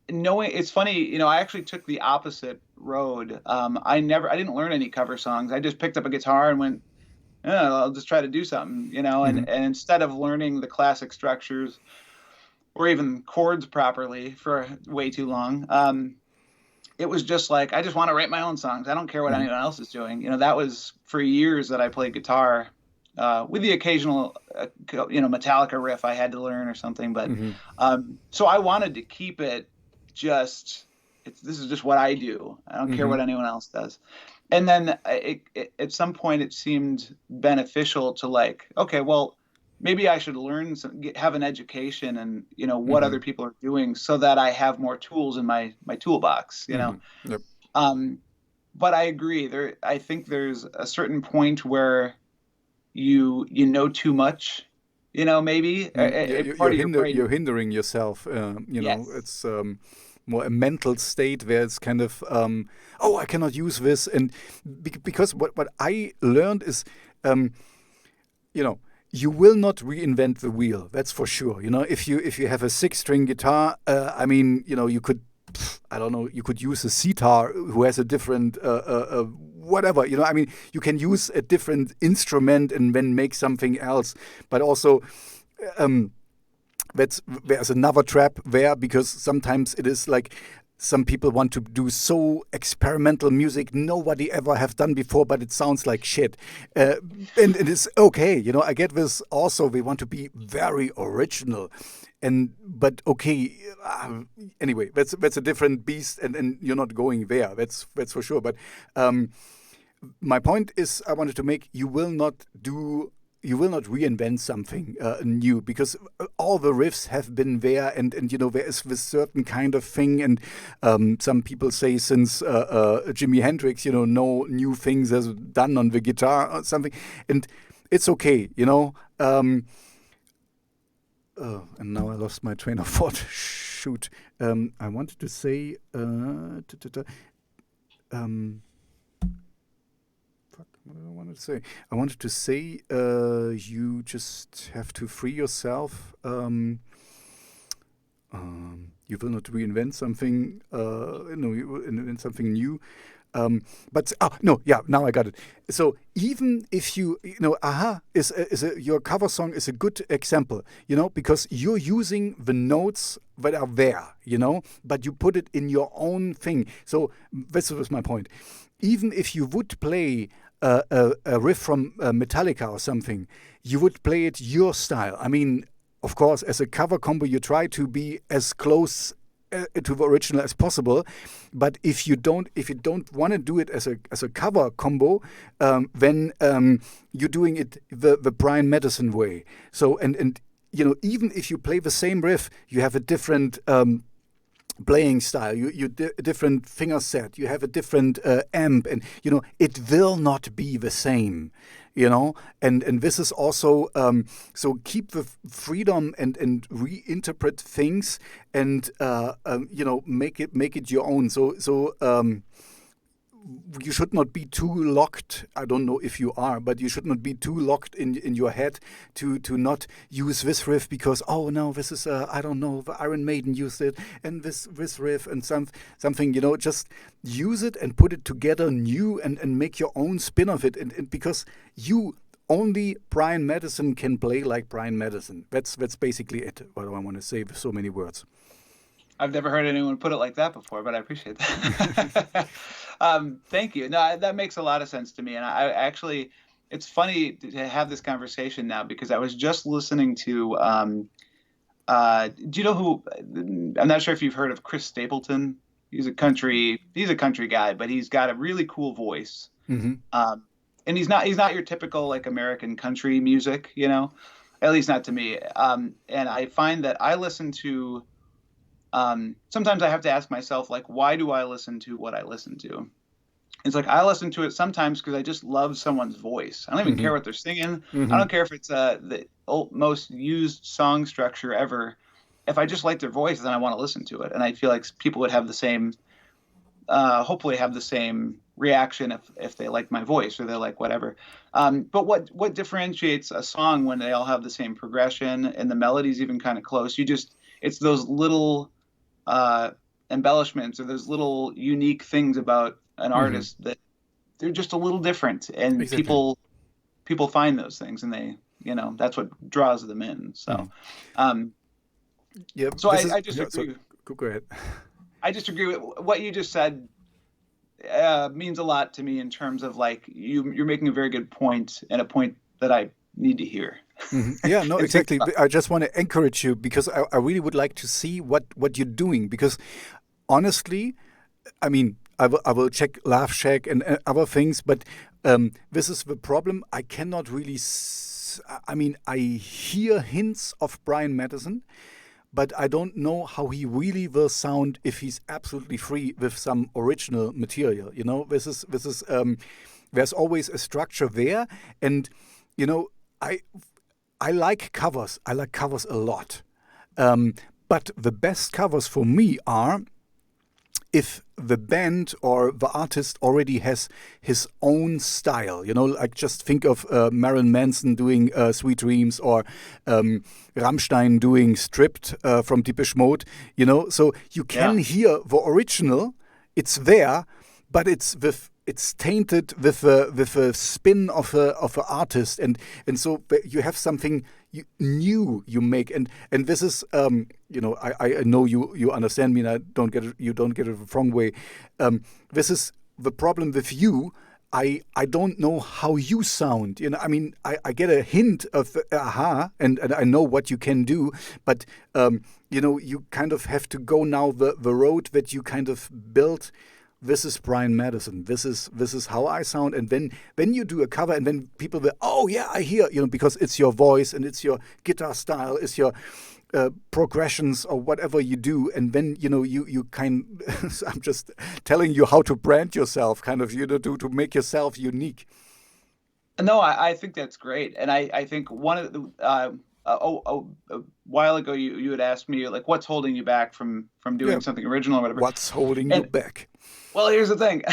Knowing it's funny, I actually took the opposite road. I didn't learn any cover songs. I just picked up a guitar and went, I'll just try to do something, and instead of learning the classic structures or even chords properly for way too long, it was just like, I just want to write my own songs. I don't care what anyone else is doing. That was for years that I played guitar with the occasional, Metallica riff I had to learn or something. But so I wanted to keep it just. This is just what I do. I don't care what anyone else does. And then at some point it seemed beneficial to like, okay, well, maybe I should learn have an education and what other people are doing so that I have more tools in my toolbox. Yep. But I agree. I think there's a certain point where you know too much. Maybe you're hindering yourself. Yes. It's more a mental state where it's kind of, I cannot use this. And because what I learned is, you will not reinvent the wheel. That's for sure. If you have a 6-string guitar, you could, I don't know, you could use a sitar who has a different, whatever, you can use a different instrument and then make something else. But also, there's another trap there, because sometimes it is like some people want to do so experimental music nobody ever have done before, but it sounds like shit. And it is okay, I get this also. We want to be very original. But okay, anyway, that's a different beast, and you're not going there. That's for sure. But my point is, I wanted to make, you will not reinvent something new, because all the riffs have been there, and there is this certain kind of thing, and some people say since Jimi Hendrix, no new things has done on the guitar or something, and it's okay, and now I lost my train of thought. Shoot, I wanted to say what did I want to say? I wanted to say you just have to free yourself. You will not reinvent something. You will invent something new. Now I got it. So even if Aha your cover song is a good example, because you're using the notes that are there, but you put it in your own thing. So this was my point. Even if you would play a riff from Metallica or something, you would play it your style. I mean, of course, as a cover combo, you try to be as close to the original as possible. But if you don't want to do it as a cover combo, then you're doing it the Brian Matteson way. So and even if you play the same riff, you have a different playing style, you different finger set, you have a different amp, and it will not be the same, and this is also so keep the freedom and reinterpret things, and make it your own. So you should not be too locked. I don't know if you are, but you should not be too locked in your head to not use this riff because, oh no, this is I don't know, the Iron Maiden used it, and this riff and something, just use it and put it together new and make your own spin of it, and because only Brian Matteson can play like Brian Matteson. That's basically it. What I want to say with so many words. I've never heard anyone put it like that before, but I appreciate that. Thank you. No, that makes a lot of sense to me. And I actually, it's funny to have this conversation now because I was just listening to, do you know who, I'm not sure if you've heard of Chris Stapleton. He's a country guy, but he's got a really cool voice. Mm-hmm. And he's not your typical like American country music, at least not to me. And I find that I listen to, sometimes I have to ask myself, like, why do I listen to what I listen to? It's like I listen to it sometimes because I just love someone's voice. I don't even care what they're singing. Mm-hmm. I don't care if it's the most used song structure ever. If I just like their voice, then I want to listen to it. And I feel like people would have the same, hopefully have the same reaction if they like my voice or they like whatever. But what differentiates a song when they all have the same progression and the melody's even kind of close? It's those little embellishments or those little unique things about an artist that they're just a little different, and exactly. people find those things, and they, that's what draws them in. So, yeah. So I just agree. Go ahead. I just agree with what you just said. Means a lot to me in terms of like you're making a very good point, and a point that I need to hear. Yeah, no, And think exactly. about. I just want to encourage you because I really would like to see what you're doing. Because honestly, I mean, I will check Laugh Shack and other things, but this is the problem. I cannot really. I mean, I hear hints of Brian Matteson, but I don't know how he really will sound if he's absolutely free with some original material. You know, this is there's always a structure there, and you know, I like covers. I like covers a lot, but the best covers for me are if the band or the artist already has his own style, you know, like just think of Marilyn Manson doing Sweet Dreams or Rammstein doing Stripped from Depeche Mode, you know, so you can hear the original, it's there, but it's tainted with a spin of a artist, and so you have something new you make, and this is you know, I know you understand me, and you don't get it the wrong way. This is the problem with you. I don't know how you sound. You know, I mean, I get a hint of aha, and I know what you can do, but you know, you kind of have to go now the road that you kind of built. This is Brian Matteson. This is how I sound. And then you do a cover, and then people will, oh yeah, I hear, you know, because it's your voice and it's your guitar style, it's your progressions or whatever you do. And then, you know, you kind. I'm just telling you how to brand yourself, kind of, you know, to make yourself unique. No, I think that's great, and I think one of the a while ago you had asked me, like, what's holding you back from doing something original or whatever. What's holding you back? Well, here's the thing.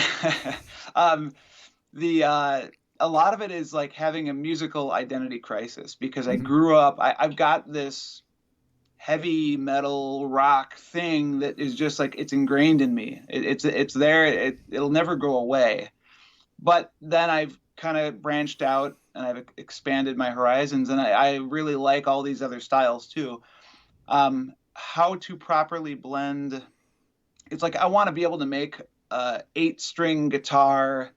A lot of it is like having a musical identity crisis, because I grew up. I've got this heavy metal rock thing that is just like, it's ingrained in me. It's there. It'll never go away. But then I've kind of branched out and I've expanded my horizons, and I really like all these other styles too. How to properly blend. It's like I want to be able to make 8-string guitar,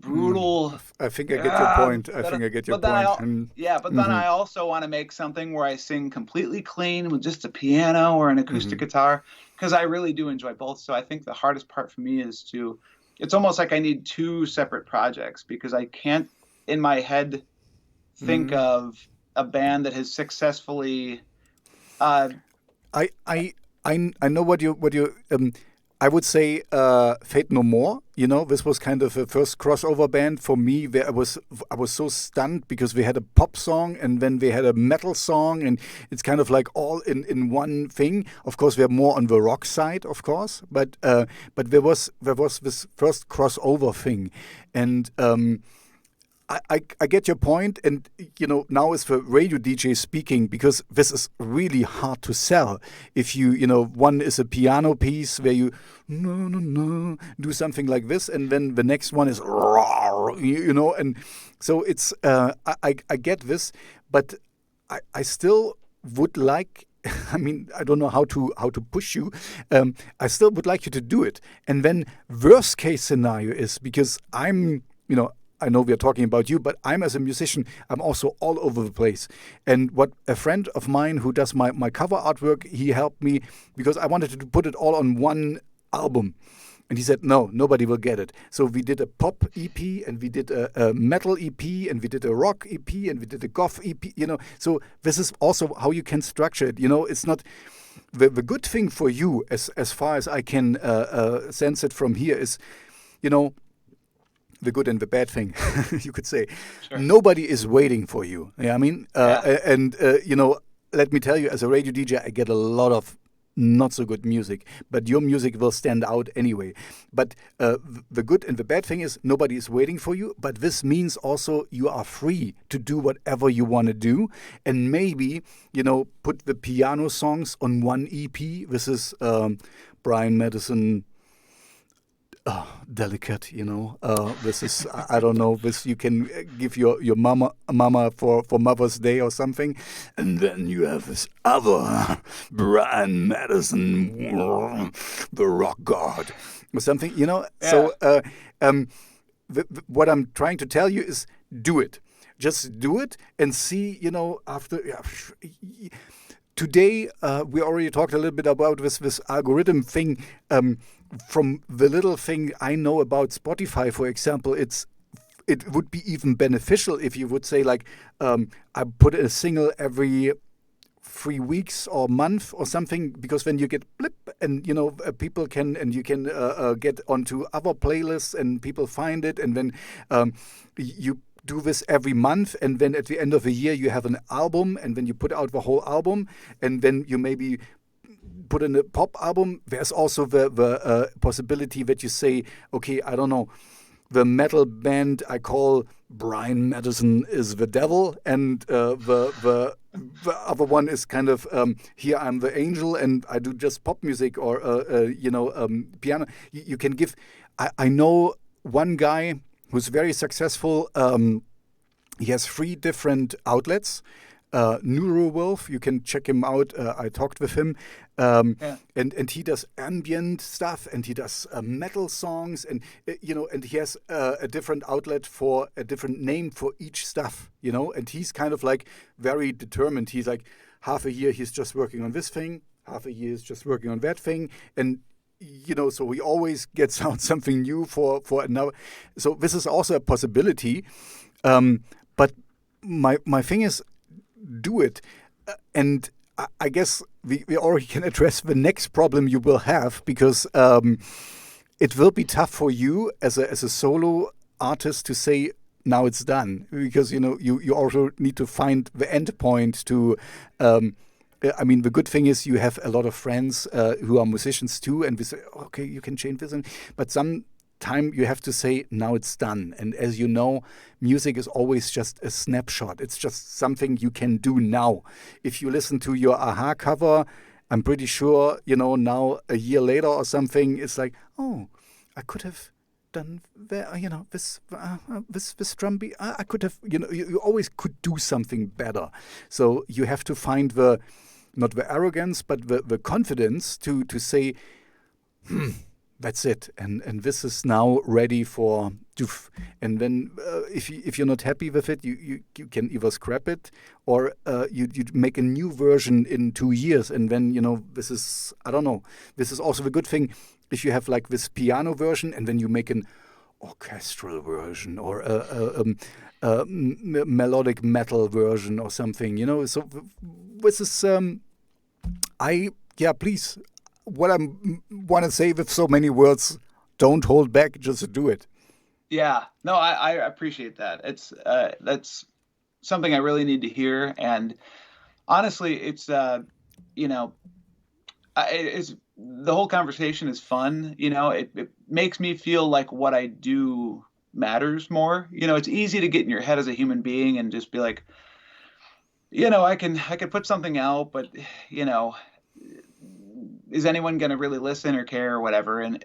brutal. I think I get your point. I think I get your point. But then I also want to make something where I sing completely clean with just a piano or an acoustic guitar, because I really do enjoy both. So I think the hardest part for me is it's almost like I need 2 separate projects, because I can't in my head think of a band that has successfully. I know what you. I would say Fate No More. You know, this was kind of a first crossover band for me, where I was so stunned, because we had a pop song and then we had a metal song, and it's kind of like all in one thing. Of course, we're more on the rock side, of course, but there was this first crossover thing, and I get your point, and you know, now is the radio DJ speaking, because this is really hard to sell. If you know, one is a piano piece where you do something like this, and then the next one is you know, and so it's I get this, but I still would like. I mean, I don't know how to push you. I still would like you to do it, and then worst case scenario is, because I'm, you know, I know we are talking about you, but I'm, as a musician, I'm also all over the place. And what a friend of mine who does my cover artwork, he helped me, because I wanted to put it all on one album. And he said, no, nobody will get it. So we did a pop EP, and we did a metal EP, and we did a rock EP, and we did a goth EP, you know. So this is also how you can structure it. You know, it's not... The good thing for you, as far as I can sense it from here, is, you know, the good and the bad thing, you could say. Sure. Nobody is waiting for you. Yeah, I mean, and you know, let me tell you, as a radio DJ, I get a lot of not so good music, but your music will stand out anyway. But the good and the bad thing is, nobody is waiting for you, but this means also you are free to do whatever you want to do, and maybe, you know, put the piano songs on one EP. This is Brian Matteson. Delicate, you know. This is, I don't know, this you can give your mama for Mother's Day or something, and then you have this other Brian Matteson, the rock god, or something, you know. Yeah. So what I'm trying to tell you is, do it. just do it and see, after. Yeah, today, we already talked a little bit about this algorithm thing. From the little thing I know about Spotify, for example, it would be even beneficial if you would say like, I put a single every 3 weeks or month or something, because then you get blip and people can, and you can get onto other playlists and people find it, and then you do this every month, and then at the end of the year you have an album, and then you put out the whole album, and then you maybe put in a pop album. There's also the possibility that you say, okay, I don't know, the metal band I call Brian Matteson is the devil, and the other one is kind of here I'm the angel and I do just pop music, or piano. You can give. I know one guy who's very successful. He has 3 different outlets. Neurowolf, you can check him out. I talked with him, and he does ambient stuff, and he does metal songs, and and he has a different outlet for a different name for each stuff, and he's kind of like very determined. He's like, half a year he's just working on this thing, half a year is just working on that thing, and so he always gets out something new for now. So this is also a possibility, but my thing is, do it. And I guess we already can address the next problem you will have, because it will be tough for you as a solo artist to say, now it's done, because you also need to find the end point to the good thing is you have a lot of friends who are musicians too, and we say, okay, you can change this, but some time you have to say, now it's done. And as you know, music is always just a snapshot. It's just something you can do now. If you listen to your Aha cover, I'm pretty sure, now a year later or something, it's like, oh, I could have done this drum beat. I could have, you always could do something better. So you have to find not the arrogance, but the confidence to say, that's it, and this is now ready for doof. And then if you're not happy with it, you can either scrap it, or you make a new version in 2 years, and then this is, I don't know, this is also the good thing if you have like this piano version, and then you make an orchestral version, or a melodic metal version or something, so this is please. What I want to say with so many words, don't hold back, just do it. Yeah, no, I appreciate that. It's that's something I really need to hear, and honestly, it's it's the whole conversation is fun. It makes me feel like what I do matters more. It's easy to get in your head as a human being and just be like, I can put something out, but is anyone going to really listen or care or whatever? And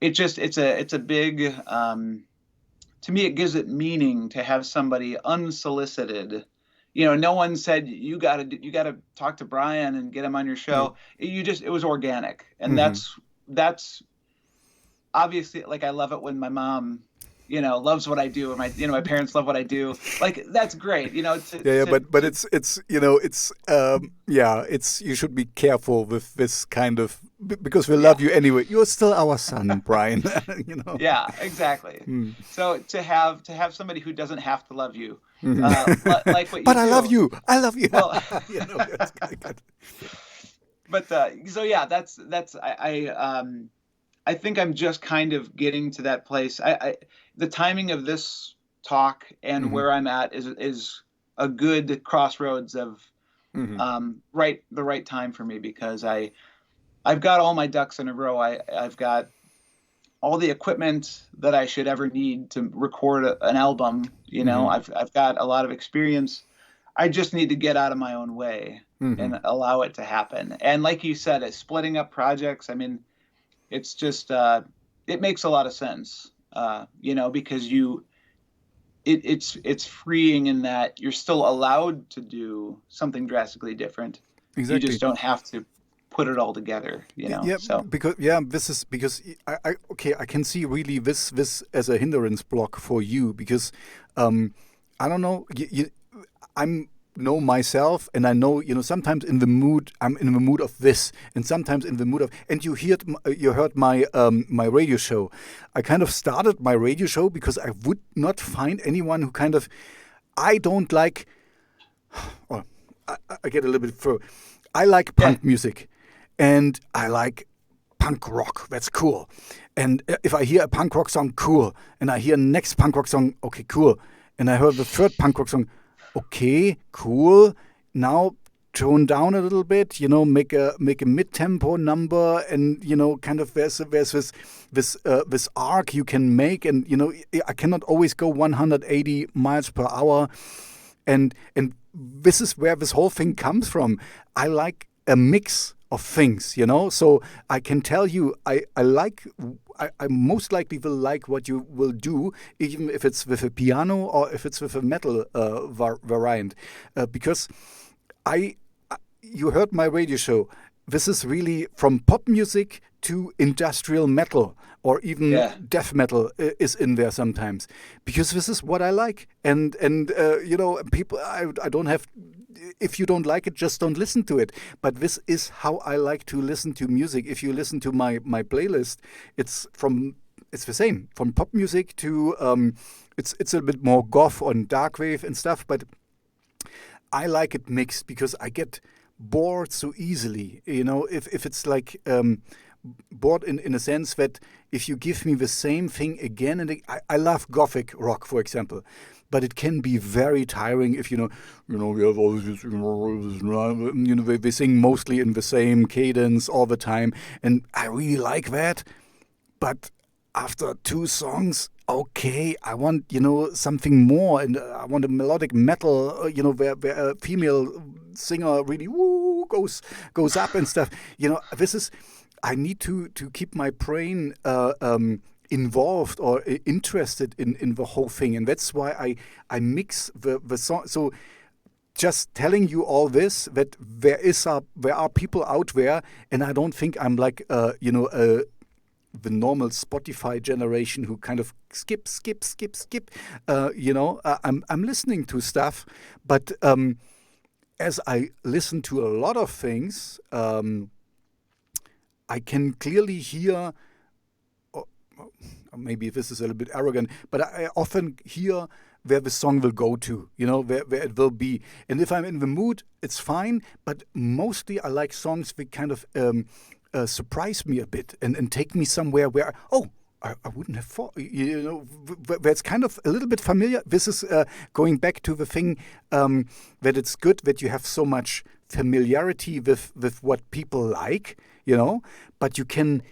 it's a big, to me, it gives it meaning to have somebody unsolicited. No one said you got to talk to Brian and get him on your show. It was organic. And that's obviously, like, I love it when my mom, loves what I do, and my parents love what I do. Like, that's great, but it's you should be careful with this kind of, because we love you anyway. You're still our son, Brian. Yeah, exactly. So to have somebody who doesn't have to love you, like what you but do. I love you. Well, that's good. But so yeah, that's I think I'm just kind of getting to that place. The timing of this talk and where I'm at is a good crossroads of the right time for me, because I've got all my ducks in a row. I've got all the equipment that I should ever need to record an album. I've got a lot of experience. I just need to get out of my own way and allow it to happen. And like you said, splitting up projects, it's just it makes a lot of sense, because it's freeing in that you're still allowed to do something drastically different. Exactly. You just don't have to put it all together, Yeah, so. This is because I can see really this as a hindrance block for you, because I don't know. I'm know myself, and I know, sometimes in the mood, I'm in the mood of this, and sometimes in the mood of. And you heard my my radio show. I kind of started my radio show because I would not find anyone who kind of. I don't like. Well, I get a little bit further. I like punk music, and I like punk rock. That's cool. And if I hear a punk rock song, cool. And I hear next punk rock song, okay, cool. And I heard the third punk rock song, okay, cool. Now tone down a little bit, make a mid-tempo number, and kind of there's this arc you can make, and I cannot always go 180 miles per hour, and this is where this whole thing comes from. I like a mix of things, so I can tell you I most likely will like what you will do, even if it's with a piano or if it's with a metal variant, because you heard my radio show. This is really from pop music to industrial metal, or even death metal is in there sometimes, because this is what I like. And people, I don't have. If you don't like it, just don't listen to it. But this is how I like to listen to music. If you listen to my playlist, it's the same, from pop music to it's a bit more goth on dark wave and stuff. But I like it mixed because I get bored so easily. If it's like bored in a sense that if you give me the same thing again and again, I love gothic rock, for example. But it can be very tiring if we have all this, they sing mostly in the same cadence all the time, and I really like that. But after 2 songs, okay, I want something more, and I want a melodic metal, where a female singer really goes up and stuff. This is. I need to keep my brain involved or interested in the whole thing, and that's why I mix the song. So just telling you all this, that there are people out there, and I don't think I'm like the normal Spotify generation who kind of skip. I'm listening to stuff, but as I listen to a lot of things, I can clearly hear. Maybe this is a little bit arrogant, but I often hear where the song will go to, where it will be. And if I'm in the mood, it's fine. But mostly I like songs that kind of surprise me a bit and take me somewhere where, I wouldn't have thought, where it's kind of a little bit familiar. This is going back to the thing that it's good that you have so much familiarity with what people like, but you can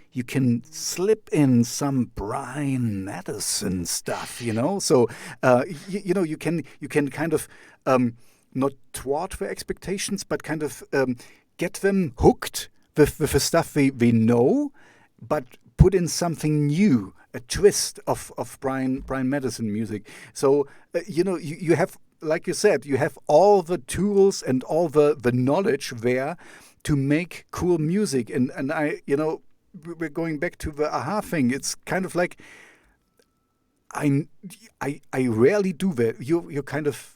slip in some Brian Matteson stuff, so you can kind of not thwart their expectations, but kind of get them hooked with the stuff they know, but put in something new, a twist of Brian Matteson music. So you have, like you said, you have all the tools and all the knowledge there to make cool music. And I, we're going back to the aha thing. It's kind of like I rarely do that. You're kind of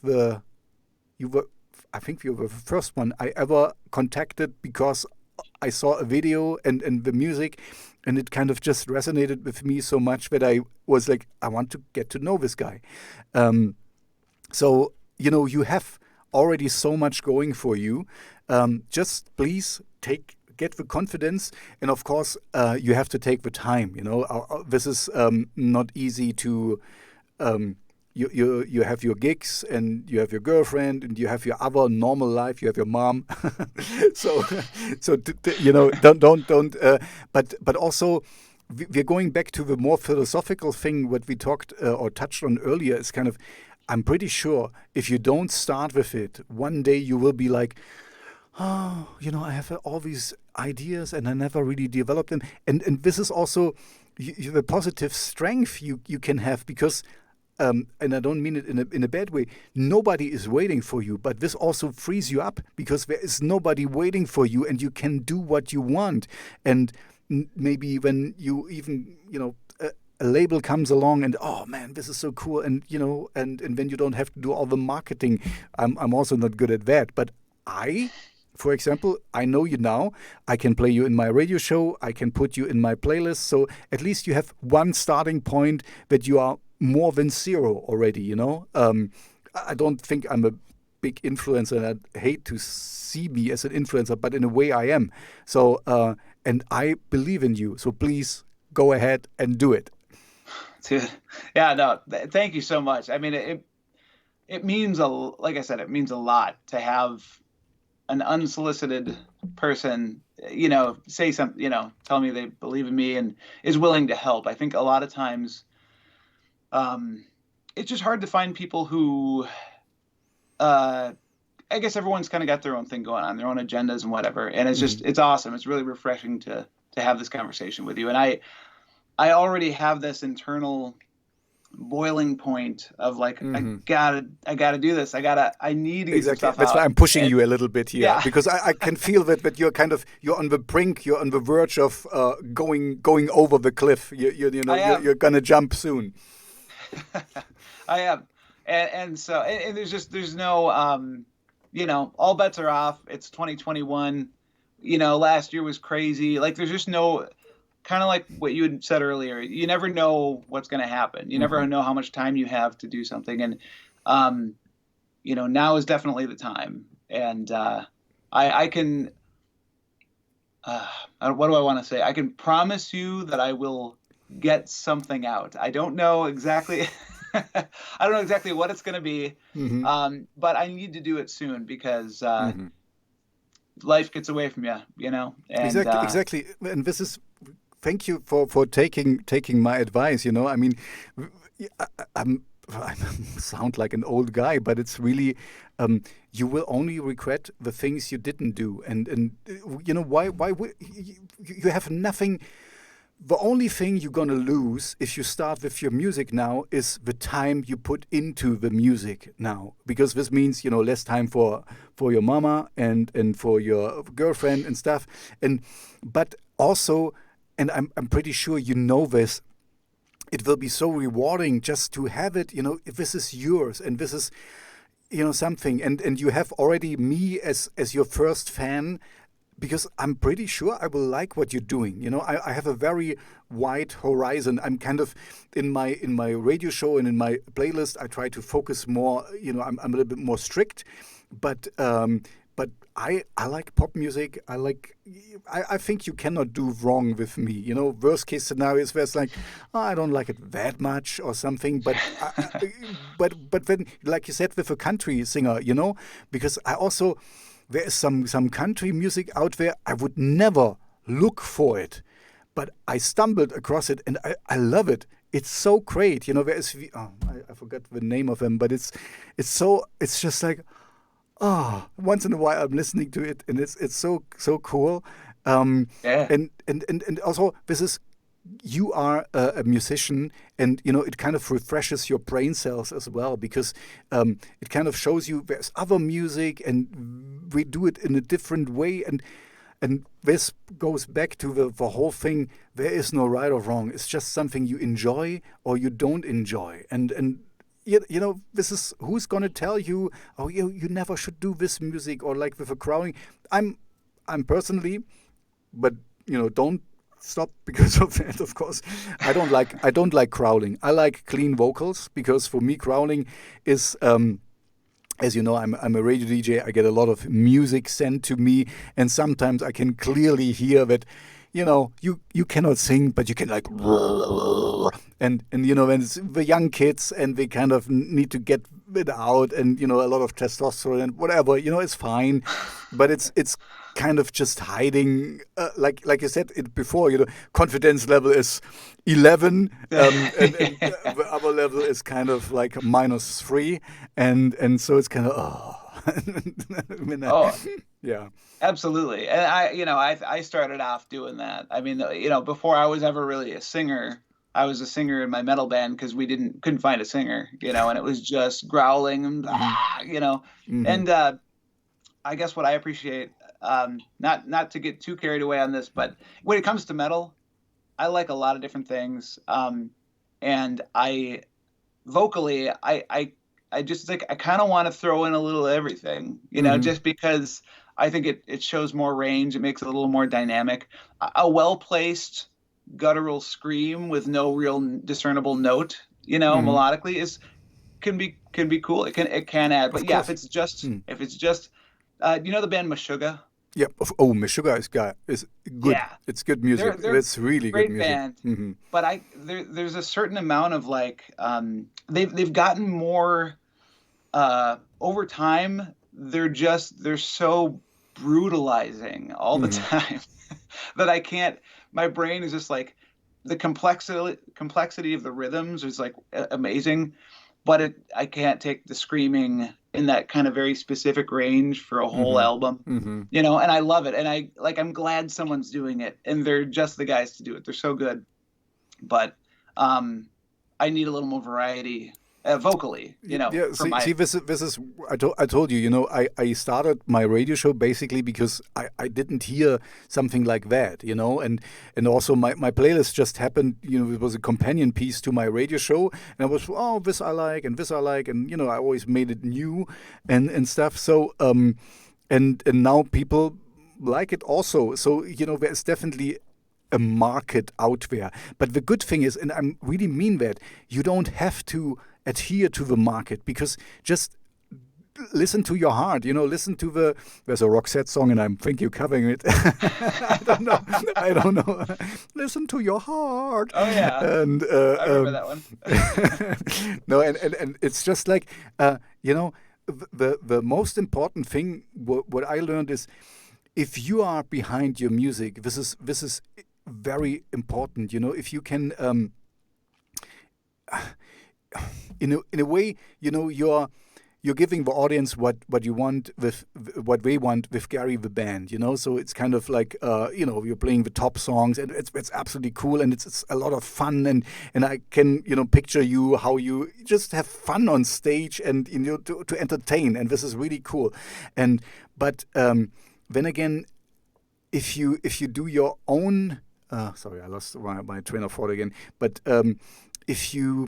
I think you were the first one I ever contacted because I saw a video and the music, and it kind of just resonated with me so much that I was like, I want to get to know this guy. So, you have already so much going for you. Just please get the confidence, and of course, you have to take the time. This is not easy to. You have your gigs, and you have your girlfriend, and you have your other normal life. You have your mom, so don't. But also, we're going back to the more philosophical thing what we talked or touched on earlier. Is kind of, I'm pretty sure if you don't start with it, one day you will be like, I have all these ideas and I never really developed them. And this is also the positive strength you can have, because. And I don't mean it in a bad way. Nobody is waiting for you, but this also frees you up because there is nobody waiting for you, and you can do what you want. And maybe when you even a label comes along and, oh man, this is so cool, and and then you don't have to do all the marketing. I'm also not good at that, but for example, I know you now. I can play you in my radio show. I can put you in my playlist. So at least you have one starting point that you are more than zero already. I don't think I'm a big influencer, and I hate to see me as an influencer, but in a way I am. So and I believe in you. So please go ahead and do it. Dude. Yeah, no, thank you so much. I mean, it means like I said, it means a lot to have an unsolicited person, say something, tell me they believe in me and is willing to help. I think a lot of times, it's just hard to find people who, I guess everyone's kind of got their own thing going on, their own agendas and whatever. And it's just, it's awesome. It's really refreshing to have this conversation with you. And I already have this internal boiling point of like, I gotta do this. I need to get some stuff That's out. why I'm pushing you a little bit here, because I can feel that you're you're on the brink, you're on the verge of going over the cliff. You're gonna jump soon. I am, and so there's no all bets are off. It's 2021. Last year was crazy. Like there's just no. Kind of like what you had said earlier, you never know what's going to happen. You never know how much time you have to do something. And, now is definitely the time. And I can, what do I want to say? I can promise you that I will get something out. I don't know exactly. I don't know exactly what it's going to be, but I need to do it soon because life gets away from you, And, exactly. And this is... Thank you for taking my advice. I mean, I sound like an old guy, but it's really you will only regret the things you didn't do, and why you have nothing. The only thing you're gonna lose if you start with your music now is the time you put into the music now, because this means less time for your mama and for your girlfriend and stuff, but also. And I'm pretty sure this. It will be so rewarding just to have it. If this is yours and this is, something, and you have already me as your first fan, because I'm pretty sure I will like what you're doing. I have a very wide horizon. I'm kind of in my radio show and in my playlist. I try to focus more. I'm a little bit more strict, but I like pop music. I think you cannot do wrong with me. Worst case scenarios where it's like, oh, I don't like it that much or something. But but then, like you said, with a country singer, because I also there is some country music out there. I would never look for it, but I stumbled across it and I love it. It's so great. There is I forgot the name of them, but it's just like. Once in a while I'm listening to it, and it's so cool. And also this is you are a musician, and it kind of refreshes your brain cells as well, because it kind of shows you there's other music and we do it in a different way, and this goes back to the whole thing. There is no right or wrong. It's just something you enjoy or you don't enjoy, and this is who's gonna tell you, oh, you never should do this music, or like with a crowding. I'm personally, but don't stop because of that. Of course, I don't like crowding. I like clean vocals, because for me crowding is. As you know, I'm a radio DJ. I get a lot of music sent to me, and sometimes I can clearly hear that. You cannot sing, but you can like, and when it's the young kids and they kind of need to get it out, and a lot of testosterone and whatever, it's fine, but it's kind of just hiding, like you said it before, confidence level is 11, and the other level is kind of like -3, and so it's kind of yeah. Absolutely. And I started off doing that. I mean, before I was ever really a singer, I was a singer in my metal band because we couldn't find a singer, and it was just growling and, and I guess what I appreciate, not to get too carried away on this, but when it comes to metal, I like a lot of different things. and vocally, I just like, I kind of want to throw in a little everything, just because I think it shows more range. It makes it a little more dynamic. A well-placed guttural scream with no real discernible note, melodically can be cool. It can add, but yeah, if it's just the band Meshuggah? Yeah. Meshuggah is good. Yeah, It's good music. It's really good music. Great band. But there's a certain amount of like they've gotten more over time. They're so brutalizing all the time that I can't. My brain is just like, the complexity of the rhythms is like amazing, but I can't take the screaming in that kind of very specific range for a whole album, and I love it. And I'm glad someone's doing it, and they're just the guys to do it. They're so good. But I need a little more variety vocally, Yeah, this is I told you, I started my radio show basically because I didn't hear something like that, and also my playlist just happened, it was a companion piece to my radio show, and I was, this I like, and this I like, and I always made it new and stuff. So and now people like it also. So there's definitely a market out there. But the good thing is, and I really mean that, you don't have to adhere to the market, because just listen to your heart, listen to there's a Roxette song, and I think you're covering it. I don't know. Listen to your heart. Oh yeah. And I remember that one. No, and it's just like, the most important thing, what I learned is, if you are behind your music, this is very important. If you can, in a way, you're giving the audience what you want with what they want with Gary the band. So it's kind of like you're playing the top songs, and it's absolutely cool, and it's a lot of fun, and I can picture you how you just have fun on stage, and to entertain, and this is really cool. But then again, if you do your own, sorry, I lost my train of thought again. But if you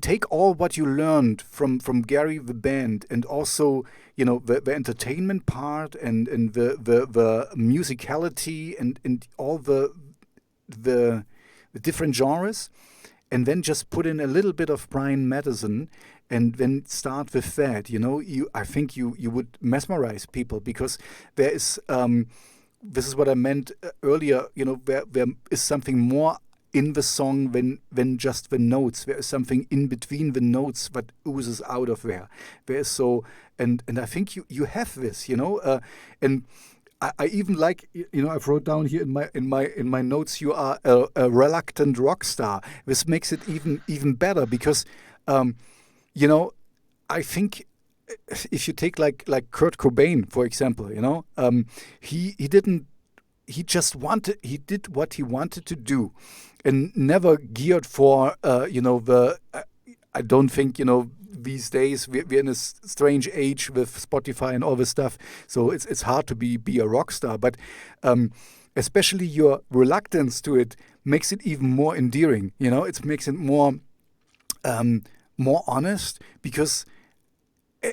take all what you learned from Gary the band, and also the entertainment part, and the musicality, and all the different genres, and then just put in a little bit of Brian Matteson, and then start with that, I think you would mesmerize people, because there is, this is what I meant earlier, there is something more in the song than just the notes. There is something in between the notes that oozes out of there. There is and I think you have this, and I even like, I've wrote down here in my notes, you are a reluctant rock star. This makes it even better, because I think if you take like Kurt Cobain, for example, he did what he wanted to do, and never geared for I don't think these days we're in a strange age with Spotify and all this stuff, so it's hard to be a rock star, but especially your reluctance to it makes it even more endearing. It makes it more honest, because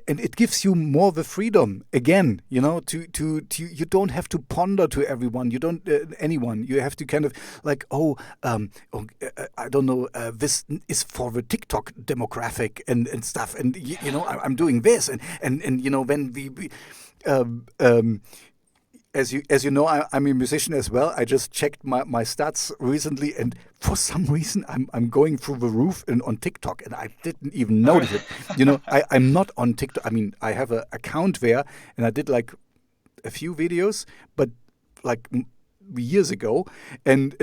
and it gives you more the freedom again, to you don't have to ponder to everyone. You don't anyone. You have to kind of like, I don't know. This is for the TikTok demographic and stuff. And I'm doing this, and when we as you know, I'm a musician as well. I just checked my stats recently, and for some reason I'm going through the roof on TikTok, and I didn't even notice it. I'm not on TikTok. I mean, I have an account there, and I did like a few videos, but like years ago, and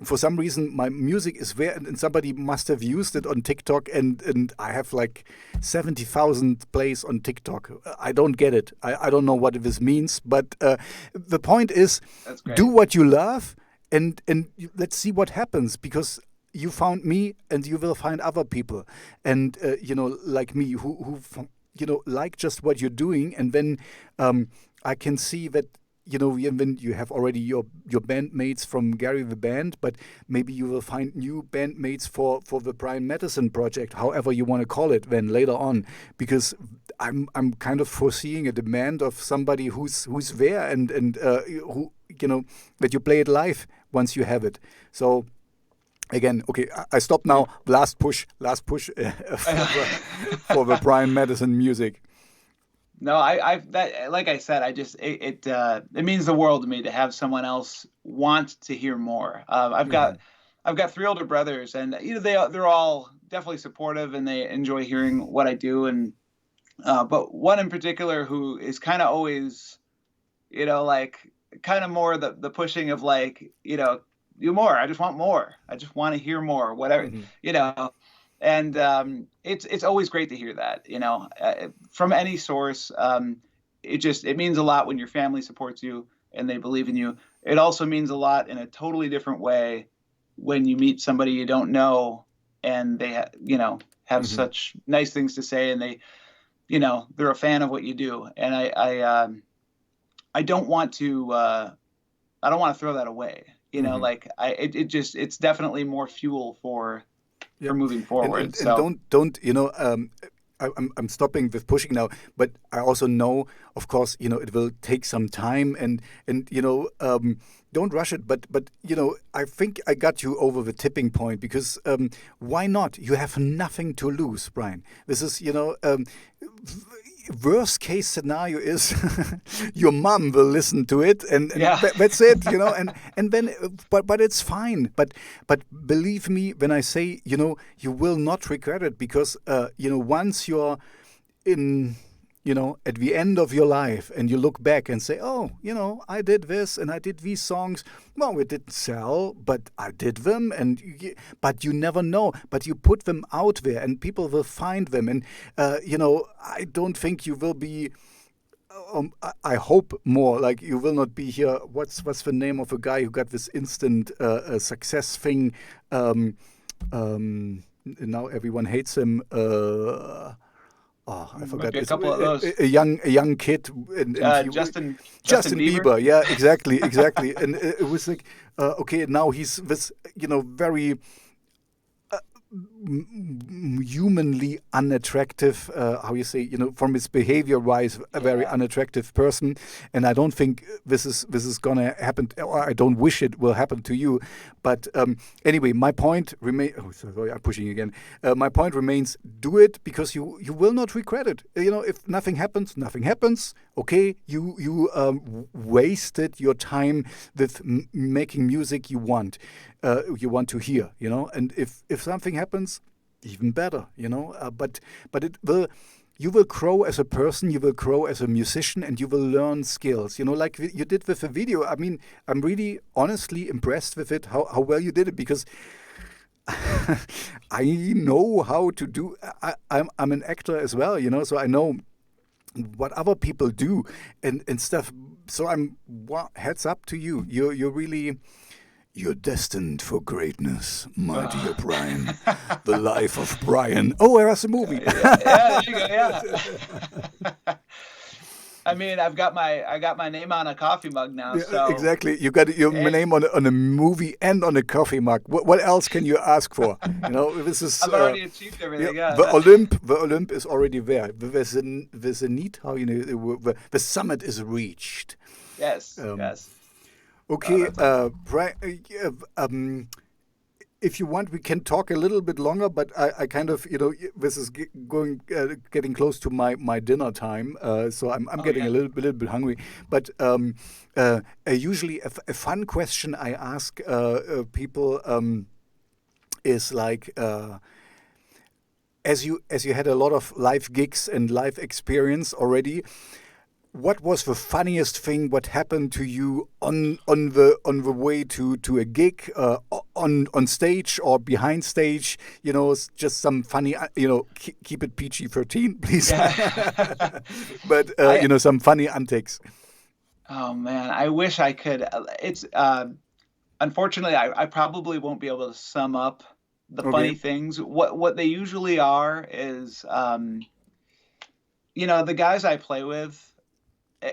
for some reason my music is there, and somebody must have used it on TikTok, and I have like 70,000 plays on TikTok. I don't get it. I don't know what this means, but the point is, do what you love, and let's see what happens, because you found me, and you will find other people, and like me, who like just what you're doing, and then I can see that when you have already your bandmates from Gary the Band, but maybe you will find new bandmates for the Brian Matteson project, however you want to call it, then later on, because I'm kind of foreseeing a demand of somebody who's there and who that you play it live once you have it. So. Again, okay, I stop now. Last push for the Brian Matteson music. No, that, like I said, it means the world to me to have someone else want to hear more. I've got 3 older brothers, and they're all definitely supportive, and they enjoy hearing what I do. And but one in particular who is kind of always, like kind of more the pushing of like, do more. I just want more. I just want to hear more. Whatever, And it's always great to hear that, from any source. It means a lot when your family supports you and they believe in you. It also means a lot in a totally different way when you meet somebody you don't know and they have such nice things to say, and they, they're a fan of what you do. And I don't want to throw that away. It's definitely more fuel for moving forward. And don't I'm stopping with pushing now, but I also know, of course, it will take some time, and don't rush it. But I think I got you over the tipping point, because why not? You have nothing to lose, Brian. This is worst case scenario is your mom will listen to it, and that's it, and then but it's fine. But believe me when I say, you will not regret it, because once you're in, at the end of your life and you look back and say, oh, I did this and I did these songs. Well, it didn't sell, but I did them, but you never know. But you put them out there and people will find them. And, I don't think you will be, I hope more, like you will not be here. What's the name of a guy who got this instant success thing? Now everyone hates him. I forgot. A couple of those. A young kid. And Justin Bieber. Yeah, exactly. And it was like, okay, now he's this, very humanly unattractive, how you say, from his behavior-wise, a very unattractive person. And I don't think this is gonna happen, or I don't wish it will happen to you. But anyway, my point remains. Oh, sorry, I'm pushing again. My point remains: do it, because you will not regret it. If nothing happens, nothing happens. Okay, you wasted your time with making music you want to hear, and if something happens, even better, but you will grow as a person, you will grow as a musician, and you will learn skills, like you did with the video. I mean, I'm really honestly impressed with it, how well you did it, because I know how to do. I'm an actor as well, so I know what other people do and stuff. So heads up to you. You're really. You're destined for greatness, my dear Brian. The life of Brian. Oh, where's the movie? There you go. Yeah. I mean, I got my name on a coffee mug now. So exactly. You got your name on a movie and on a coffee mug. What else can you ask for? This is. I've already achieved everything. Yeah. The Olymp is already there. The zenith, the summit is reached. Yes. Yes. Okay, Brian, if you want, we can talk a little bit longer, but I kind of, this is getting close to my dinner time, so I'm getting a little bit hungry. But usually a fun question I ask people is like, as you had a lot of live gigs and live experience already, what was the funniest thing what happened to you on the way to a gig, on stage or behind stage? Just some funny, keep it PG-13, please. Yeah. But some funny antics. Oh man, I wish I could. It's unfortunately I probably won't be able to sum up the funny things. What they usually are is the guys I play with.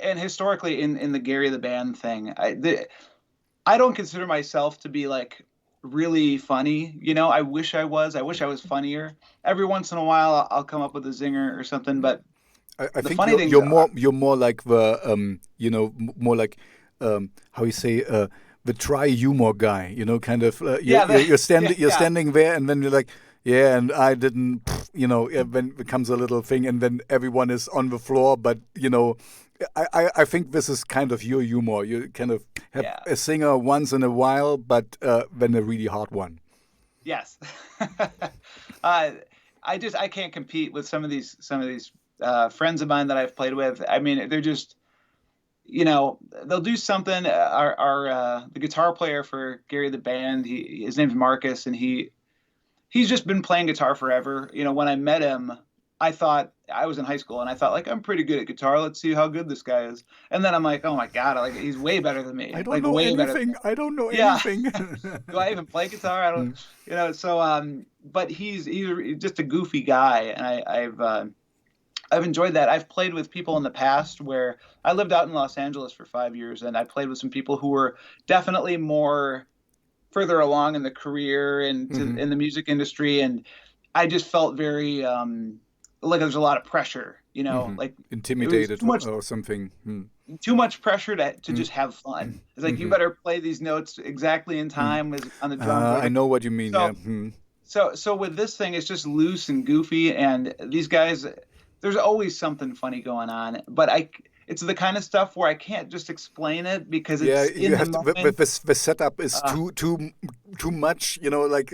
and historically in the Gary the Band thing, I don't consider myself to be like really funny. You know, I wish I was. I wish I was funnier. Every once in a while, I'll come up with a zinger or something. But I the think funny things are, you're more like the more like how you say the try humor guy. You know, kind of you're standing there, and then you're like, yeah, and I didn't, when it becomes a little thing, and then everyone is on the floor, but I think this is kind of your humor. You kind of have a singer once in a while, but then a really hard one. Yes. I can't compete with some of these friends of mine that I've played with. I mean, they're just, they'll do something. The guitar player for Gary the Band, his name's Marcus, and he's just been playing guitar forever. When I met him, I thought I was in high school, and I thought, like, I'm pretty good at guitar. Let's see how good this guy is. And then I'm like, oh my God, he's way better than me. I don't know anything. I don't know anything. Do I even play guitar? I don't. So but he's just a goofy guy, and I've enjoyed that. I've played with people in the past where I lived out in Los Angeles for 5 years, and I played with some people who were definitely more further along in the career and in the music industry, and I just felt very like there's a lot of pressure, like intimidated or something. Too much pressure to just have fun. It's like you better play these notes exactly in time on the drum. I know what you mean. So with this thing, it's just loose and goofy, and these guys, there's always something funny going on, but it's the kind of stuff where I can't just explain it because it's the setup is too much, like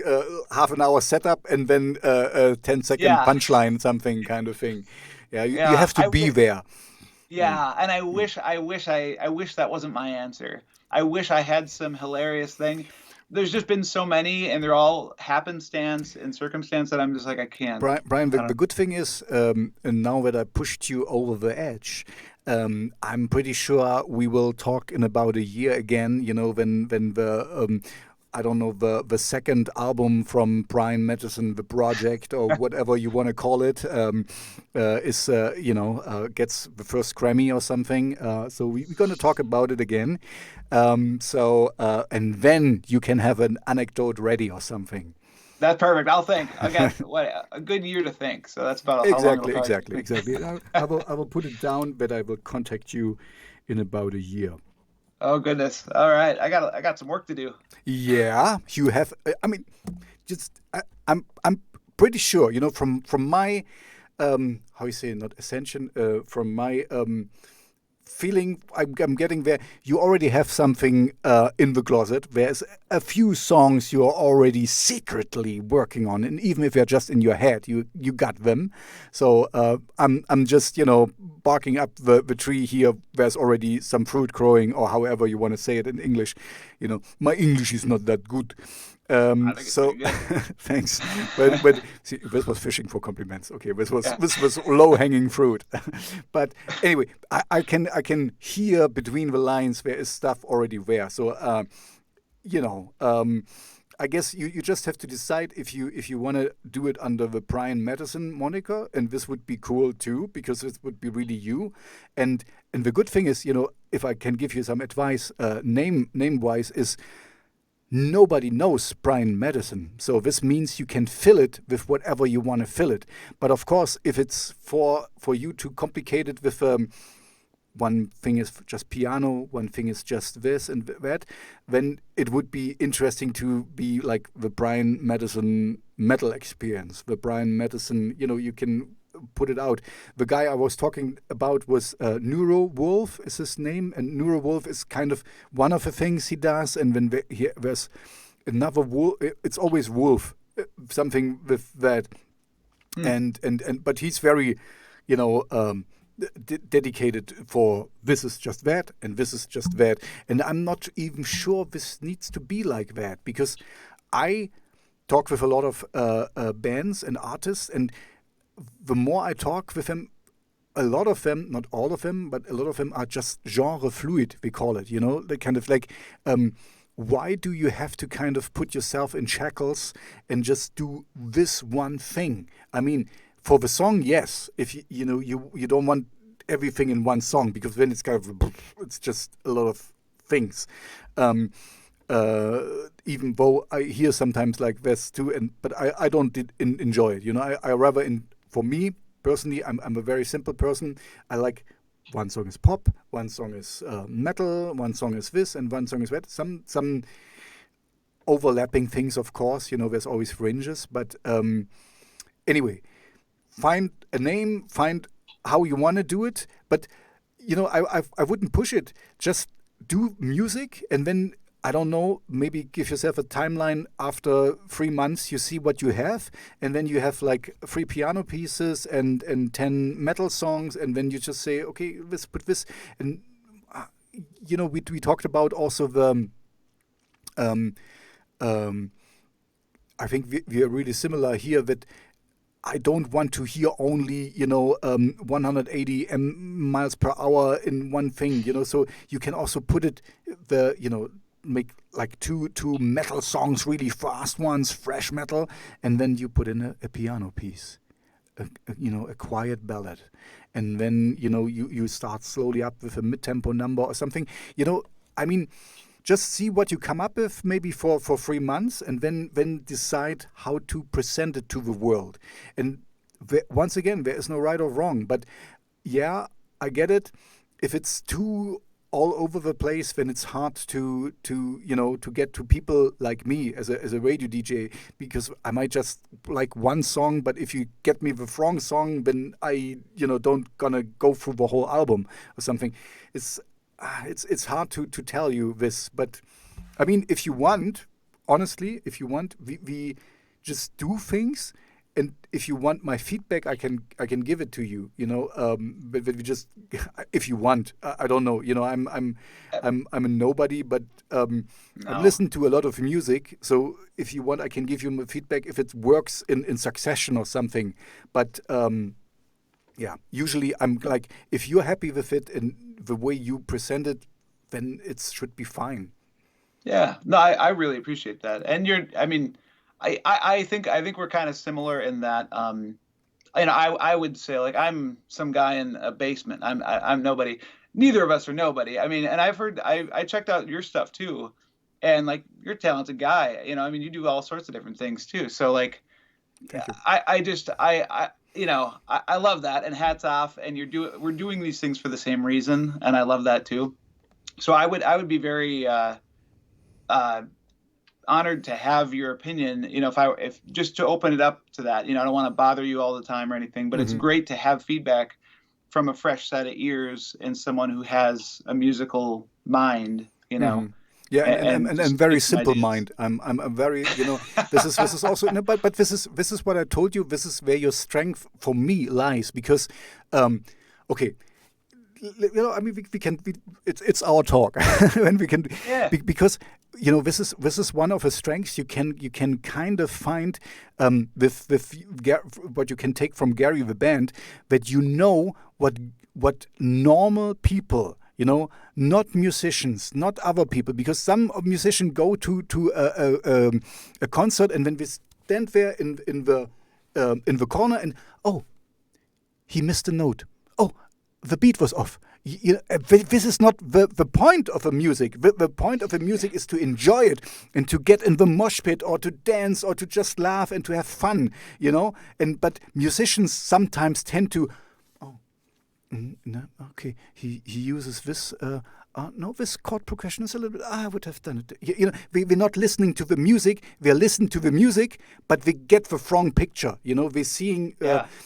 half an hour setup and then a 10-second punchline, something kind of thing. You have to be there. Yeah, and I wish that wasn't my answer. I wish I had some hilarious thing. There's just been so many, and they're all happenstance and circumstance that I'm just like, I can't. Brian, the good thing is, and now that I pushed you over the edge, I'm pretty sure we will talk in about a year again, when the I don't know, the second album from Brian Matteson, the project or whatever you want to call it, is gets the first Grammy or something. So we're going to talk about it again. And then you can have an anecdote ready or something. That's perfect. I'll think. I got a good year to think. So that's about how long it'll exactly. I will put it down, but I will contact you in about a year. Oh goodness! All right, I got some work to do. Yeah, you have. I mean, I'm pretty sure. From my how you say, not ascension. From my feeling, I'm getting there. You already have something in the closet. There's a few songs you're already secretly working on, and even if they're just in your head, you got them. So I'm just barking up the tree here. There's already some fruit growing, or however you want to say it in English. My English is not that good. So thanks, but see, this was fishing for compliments. Okay, this was low hanging fruit. But anyway, I can hear between the lines there is stuff already there. So I guess you just have to decide if you want to do it under the Brian Matteson moniker, and this would be cool too because it would be really you. And the good thing is, if I can give you some advice, name wise is. Nobody knows Brian Matteson, so this means you can fill it with whatever you want to fill it. But of course, if it's for you to complicate it with one thing is just piano, one thing is just this and that, then it would be interesting to be like the Brian Matteson metal experience. The Brian Matteson, you can put it out. The guy I was talking about was Neuro Wolf is his name, and Neuro Wolf is kind of one of the things he does. And when there's another wolf, it's always wolf, something with that. And but he's very, dedicated for this is just that and this is just that. And I'm not even sure this needs to be like that because I talk with a lot of bands and artists, and the more I talk with them, a lot of them, not all of them, but a lot of them are just genre fluid, we call it, they kind of like, why do you have to kind of put yourself in shackles and just do this one thing? I mean, for the song, yes, if you don't want everything in one song, because then it's kind of, it's just a lot of things. Even though I hear sometimes like this too, but I don't enjoy it. I rather, for me personally, I'm a very simple person. I like one song is pop, one song is metal, one song is this, and one song is that. Some overlapping things, of course. There's always fringes, but anyway, find a name, find how you want to do it. But I wouldn't push it. Just do music, and then, I don't know, maybe give yourself a timeline. After 3 months, you see what you have, and then you have like 3 piano pieces and 10 metal songs, and then you just say, okay, let's put this. And we talked about also the I think we are really similar here, that I don't want to hear only 180 miles per hour in one thing. So you can also put it make like two metal songs, really fast ones, fresh metal, and then you put in a piano piece, a quiet ballad, and then you start slowly up with a mid-tempo number or something. I mean, just see what you come up with, maybe for 3 months, and then decide how to present it to the world. And once again, there is no right or wrong, but yeah, I get it. If it's too all over the place, then it's hard to get to people like me as a radio DJ, because I might just like one song, but if you get me the wrong song, then I don't gonna go through the whole album or something. It's hard to tell you this, but I mean, if you want, honestly, we just do things. And if you want my feedback, I can give it to you. But we just, if you want, I don't know. I'm a nobody, but No. I've listened to a lot of music. So if you want, I can give you my feedback if it works in succession or something. But yeah, usually I'm like, if you're happy with it and the way you present it, then it should be fine. Yeah, no, I really appreciate that. And I think we're kind of similar in that, I would say, like, I'm some guy in a basement. I'm nobody. Neither of us are nobody. I mean, and I checked out your stuff too, and like, you're a talented guy. You do all sorts of different things too. So like, Thank you. I love that, and hats off. And we're doing these things for the same reason, and I love that too. So I would be very honored to have your opinion, if just to open it up to that. I don't want to bother you all the time or anything, but It's great to have feedback from a fresh set of ears and someone who has a musical mind, Yeah, and very simple mind. I'm a very, this is also, but this is what I told you. This is where your strength for me lies, because, okay, I mean, it's our talk, and we can, because this is one of the strengths you can kind of find with what you can take from Gary the band, that what normal people, not musicians, not other people, because some musicians go to a concert, and then we stand there in the corner, and he missed a note. The beat was off. This is not the point of a music. The point of a music is to enjoy it and to get in the mosh pit, or to dance, or to just laugh and to have fun, but musicians sometimes tend to, no, okay, he uses this. No, this chord progression is a little bit. I would have done it. We're not listening to the music. We're listening to the music, but we get the wrong picture. We're seeing.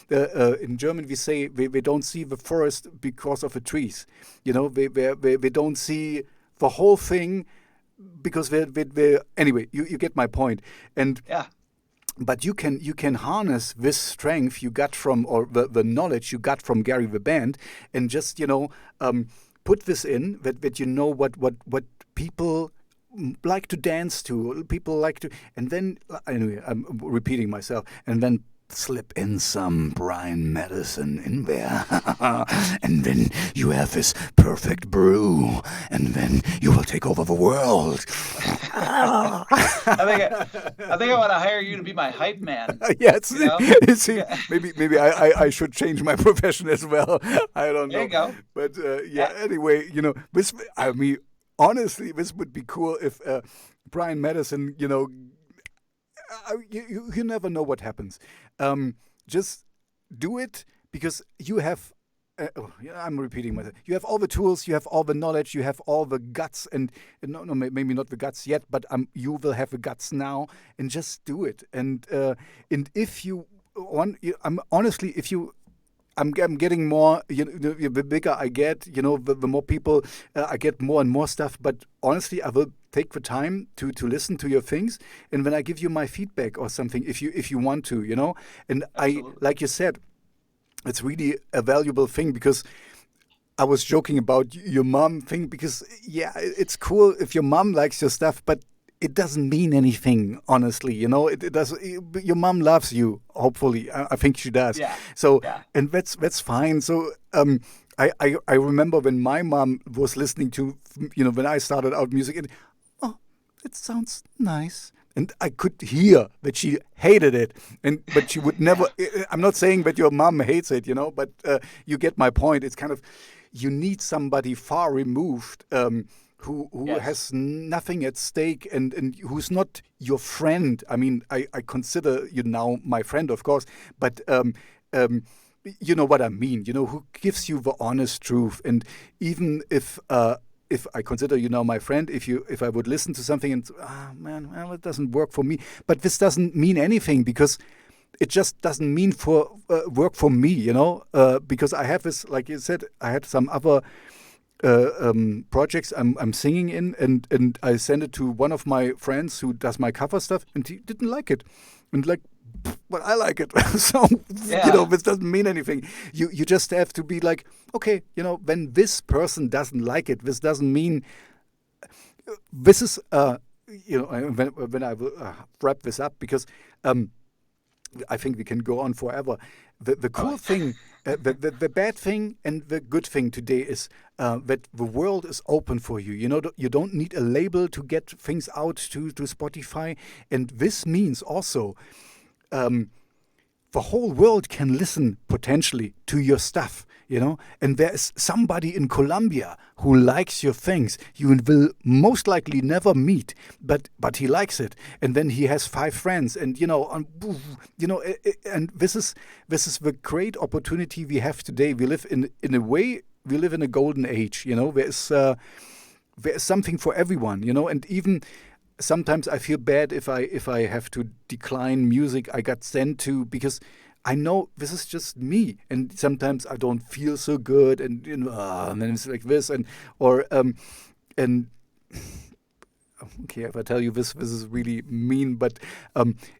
In German, we say we don't see the forest because of the trees. We don't see the whole thing because we're anyway. You get my point. And yeah. But you can harness this strength you got from, or the knowledge you got from Gary the band, and just put this in that what people like to dance to, people like to, and then anyway, I'm repeating myself, and then slip in some Brian Matteson in there, and then you have this perfect brew, and then you will take over the world. I think I want to hire you to be my hype man. Yes. You know? See, maybe I should change my profession as well. I don't know. There you go. But anyway, this, I mean, honestly, this would be cool if Brian Matteson, you never know what happens. Just do it because you have. I'm repeating myself. You have all the tools, you have all the knowledge, you have all the guts, and no, maybe not the guts yet, but you will have the guts now, and just do it. And if you want, honestly, if you. I'm getting more, the bigger I get, the more people, I get more and more stuff. But honestly, I will take the time to listen to your things. And when I give you my feedback or something, if you want to, and Absolutely. like you said, it's really a valuable thing because I was joking about your mom thing because, it's cool if your mom likes your stuff, but it doesn't mean anything, honestly. It does. Your mom loves you. Hopefully, I think she does. Yeah. So, Yeah. and that's fine. So, I remember when my mom was listening to, when I started out music, and it sounds nice, and I could hear that she hated it, but she would never. I'm not saying that your mom hates it, but you get my point. It's kind of you need somebody far removed. Who Yes. has nothing at stake and who's not your friend. I mean, I consider you now my friend, of course, but you know what I mean. Who gives you the honest truth. And even if I consider you now my friend, if I would listen to something and well, it doesn't work for me. But this doesn't mean anything because it just doesn't mean work for me. Because I have this, like you said, I had some other. Projects I'm singing in, and I sent it to one of my friends who does my cover stuff, and he didn't like it, and well, I like it, so this doesn't mean anything. You just have to be like, okay, when this person doesn't like it, this doesn't mean this is when I will wrap this up because I think we can go on forever. The cool thing, the bad thing and the good thing today is that the world is open for you. You don't need a label to get things out to Spotify. And this means also the whole world can listen potentially to your stuff. And there's somebody in Colombia who likes your things. You will most likely never meet, but he likes it. And then he has 5 friends, and and this is the great opportunity we have today. We live in a way. We live in a golden age. There's something for everyone. And even sometimes I feel bad if I have to decline music I got sent to because I know this is just me, and sometimes I don't feel so good, and and then it's like this, and okay, if I tell you this is really mean, but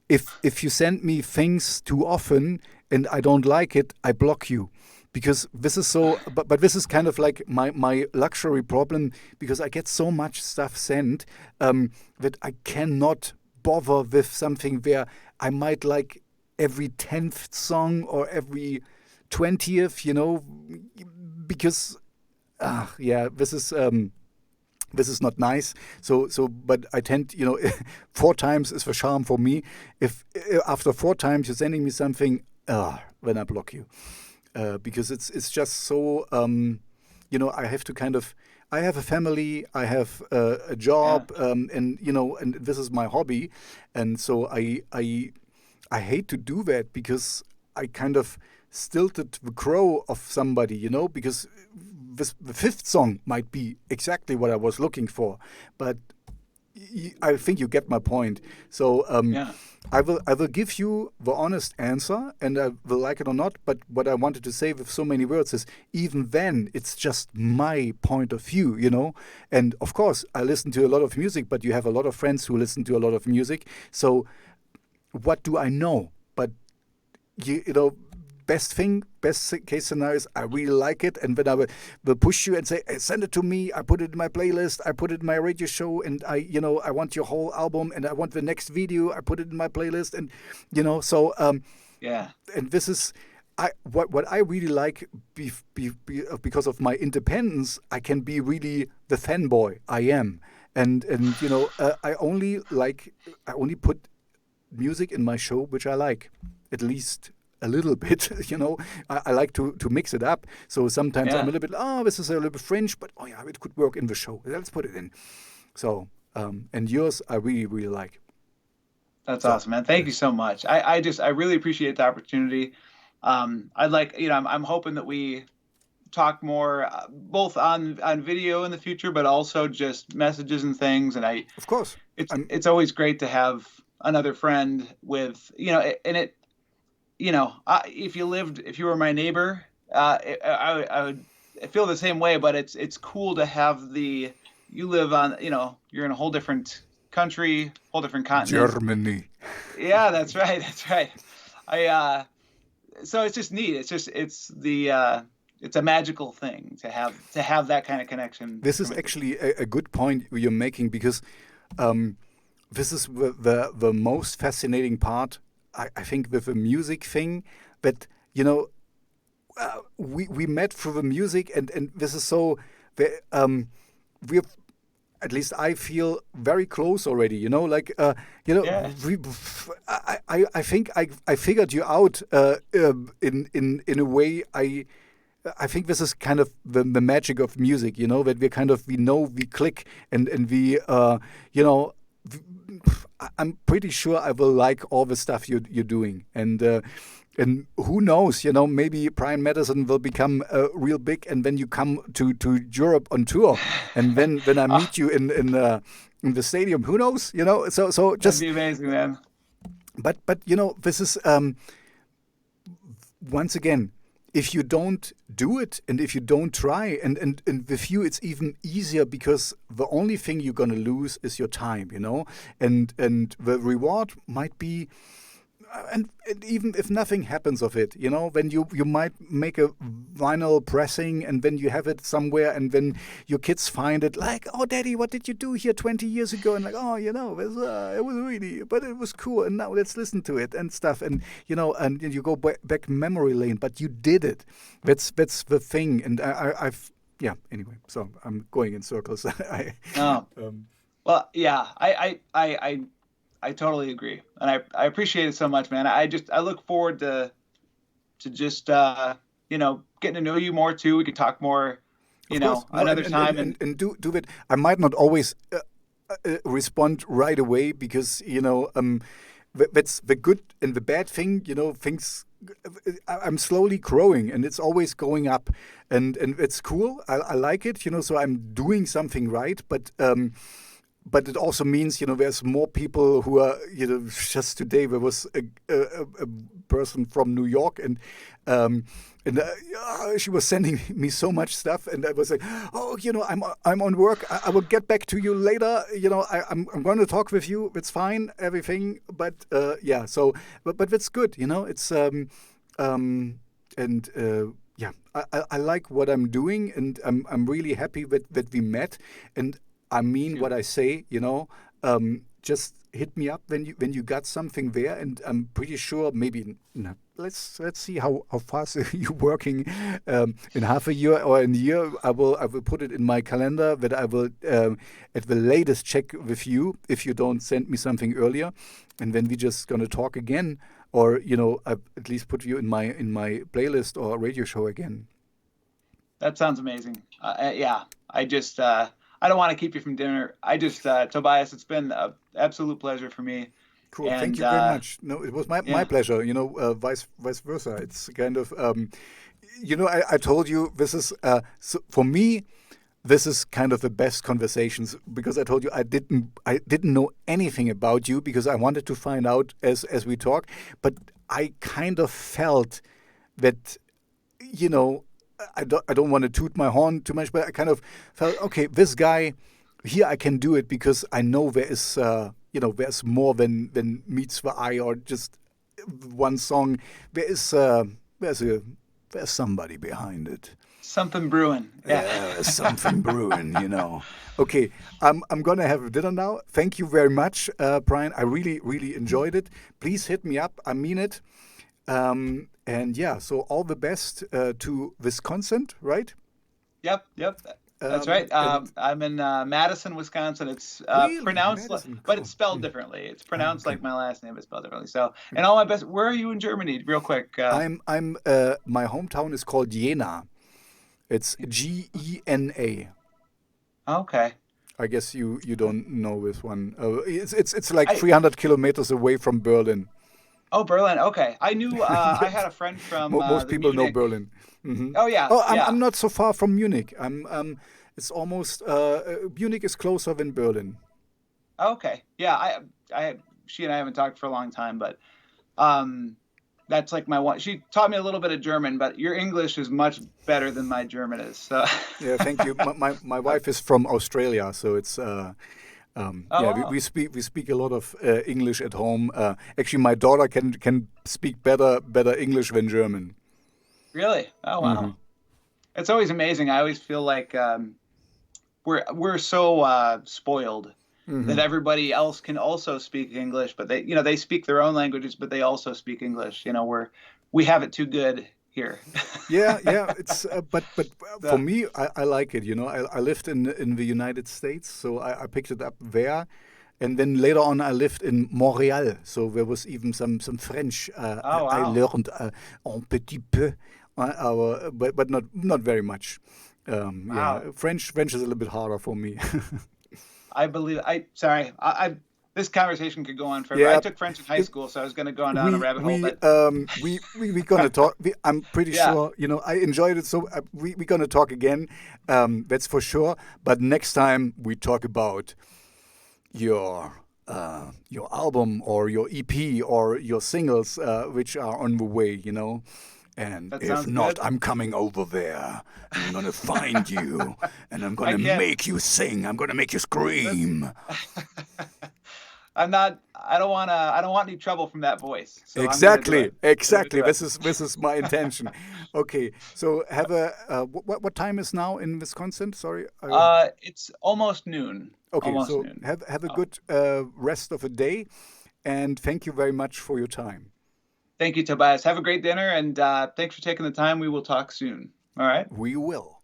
if you send me things too often and I don't like it, I block you. Because this is so, but this is kind of like my luxury problem because I get so much stuff sent that I cannot bother with something where I might like every 10th song or every 20th, because this is not nice. So but I tend, 4 times is the charm for me. If after 4 times you're sending me something, then I block you. Because it's just so I have to kind of I have a family, I have a job, and this is my hobby, and so I hate to do that because I kind of stilted the crow of somebody, because the 5th song might be exactly what I was looking for, but I think you get my point. So I will give you the honest answer, and I will like it or not. But what I wanted to say with so many words is, even then, it's just my point of view, And of course, I listen to a lot of music, but you have a lot of friends who listen to a lot of music. So what do I know? But best case scenario is I really like it, and then I will push you and say, hey, send it to me. I put it in my playlist. I put it in my radio show, and I want your whole album, and I want the next video. I put it in my playlist, and so And this is what I really like because of my independence. I can be really the fanboy I am, and I only put music in my show which I like, at least a little bit. I like to mix it up. So sometimes I'm a Yeah. little bit, this is a little bit French, but oh yeah, it could work in the show. Let's put it in. So and yours I really really like. That's So awesome, man. Thank you so much. I really appreciate the opportunity. I'd like, I'm hoping that we talk more, both on video in the future, but also just messages and things. And of course, it's always great to have another friend with, and if you were my neighbor, I would feel the same way. But it's cool to have you live on, you're in a whole different country, whole different continent. Germany. Yeah, that's right. That's right. I so it's just neat. It's a magical thing to have that kind of connection. This is actually a good point you're making, because this is the most fascinating part, I think, with the music thing, that we met through the music, and this is so we're, at least I feel, very close already. Yeah. I think I figured you out in a way. I think this is kind of the magic of music, that we click, and we I'm pretty sure I will like all the stuff you're doing, and who knows, maybe Brian Matteson will become real big, and then you come to Europe on tour, and then when I meet you in the stadium, who knows, so That'd just, be amazing, man. but this is once again, if you don't do it, and if you don't try, and with you it's even easier, because the only thing you're gonna lose is your time, and the reward might be, and even if nothing happens of it, when you might make a vinyl pressing, and then you have it somewhere, and then your kids find it, like, oh daddy, what did you do here 20 years ago, and like, oh, it was really, but it was cool, and now let's listen to it and stuff, and and you go back memory lane, but you did it. That's the thing. And I've yeah, anyway, so I'm going in circles. No. Well, yeah, I totally agree, and I appreciate it so much, man. I look forward to just getting to know you more too. We could talk more, Of course. No, another time. and do it. I might not always respond right away, because that's the good and the bad thing. Things. I'm slowly growing, and it's always going up, and it's cool. I like it. So I'm doing something right, but it also means, there's more people who are, just today there was a person from New York, and she was sending me so much stuff, and I was like, oh, I'm on work. I will get back to you later. I'm going to talk with you. It's fine, everything. But yeah, so but that's good. It's yeah, I like what I'm doing, and I'm really happy that we met, and I mean what I say, just hit me up when you got something there, and I'm pretty sure maybe let's see how fast you're working. In half a year or in a year, I will put it in my calendar that I will at the latest check with you if you don't send me something earlier, and then we just gonna talk again, or I at least put you in my playlist or radio show again. That sounds amazing. Yeah, I don't want to keep you from dinner. Tobias, it's been an absolute pleasure for me. Cool. And, Thank you very much. No, it was my pleasure. Vice versa. It's kind of, I told you this is, so for me, this is kind of the best conversations, because I told you I didn't know anything about you, because I wanted to find out as we talk, but I kind of felt that, I don't want to toot my horn too much, but I kind of felt, okay, this guy here, I can do it, because I know there is, there's more than meets the eye, or just one song. There's somebody behind it. Something brewing. Yeah. Something brewing, Okay, I'm gonna have dinner now. Thank you very much, Brian. I really, really enjoyed it. Please hit me up. I mean it. And yeah, so all the best to Wisconsin, right? Yep. That's right. And I'm in Madison, Wisconsin. It's really, pronounced, Madison, but it's cool. spelled differently. It's Ah, pronounced okay. like my last name is spelled differently. So, and all my best. Where are you in Germany? Real quick. I'm my hometown is called Jena. It's Gena. Okay. I guess you don't know this one. It's like I 300 kilometers away from Berlin. Oh, Berlin. Okay. I knew. I had a friend from Most the people know Munich. Berlin. Hmm. Oh yeah, Oh, I'm yeah. not so far from Munich. It's almost Munich is closer than Berlin. Okay. Yeah. She and I haven't talked for a long time, but um, that's like my one. She taught me a little bit of German, but your English is much better than my German is. So. Yeah, thank you. My wife is from Australia, so it's Oh yeah, wow. we speak a lot of English at home. Actually, my daughter can speak better English than German. Really? Oh Hmm. wow. It's always amazing. I always feel like we're so spoiled that Hmm. everybody else can also speak English, but they speak their own languages, but they also speak English. We have it too good here. Yeah, yeah. It's but for So, me, I like it. I lived in the United States, so I picked it up there, and then later on I lived in Montreal, so there was even some French. oh I wow. learned un petit peu, but not very much. Wow. Yeah, French is a little bit harder for me. I believe sorry. This conversation could go on forever. I Yeah, took French in high if school, so I was going to go on down a rabbit hole, but we gonna talk. I'm pretty yeah. sure. I enjoyed it. So we gonna talk again. That's for sure. But next time we talk about your album or your EP or your singles, which are on the way. And That if sounds not, good. I'm coming over there. I'm gonna find you, and I'm I gonna can't make you sing. I'm gonna make you that's scream. I don't want any trouble from that voice. So I'm going to do Exactly, it. I'm going to exactly. do it. This is my intention. Okay, so have a what time is now in Wisconsin? Sorry. It's almost noon. Okay, Almost so noon. have a Oh, good rest of the day, and thank you very much for your time. thank you, Tobias. Have a great dinner, and thanks for taking the time. We will talk soon. All right. We will.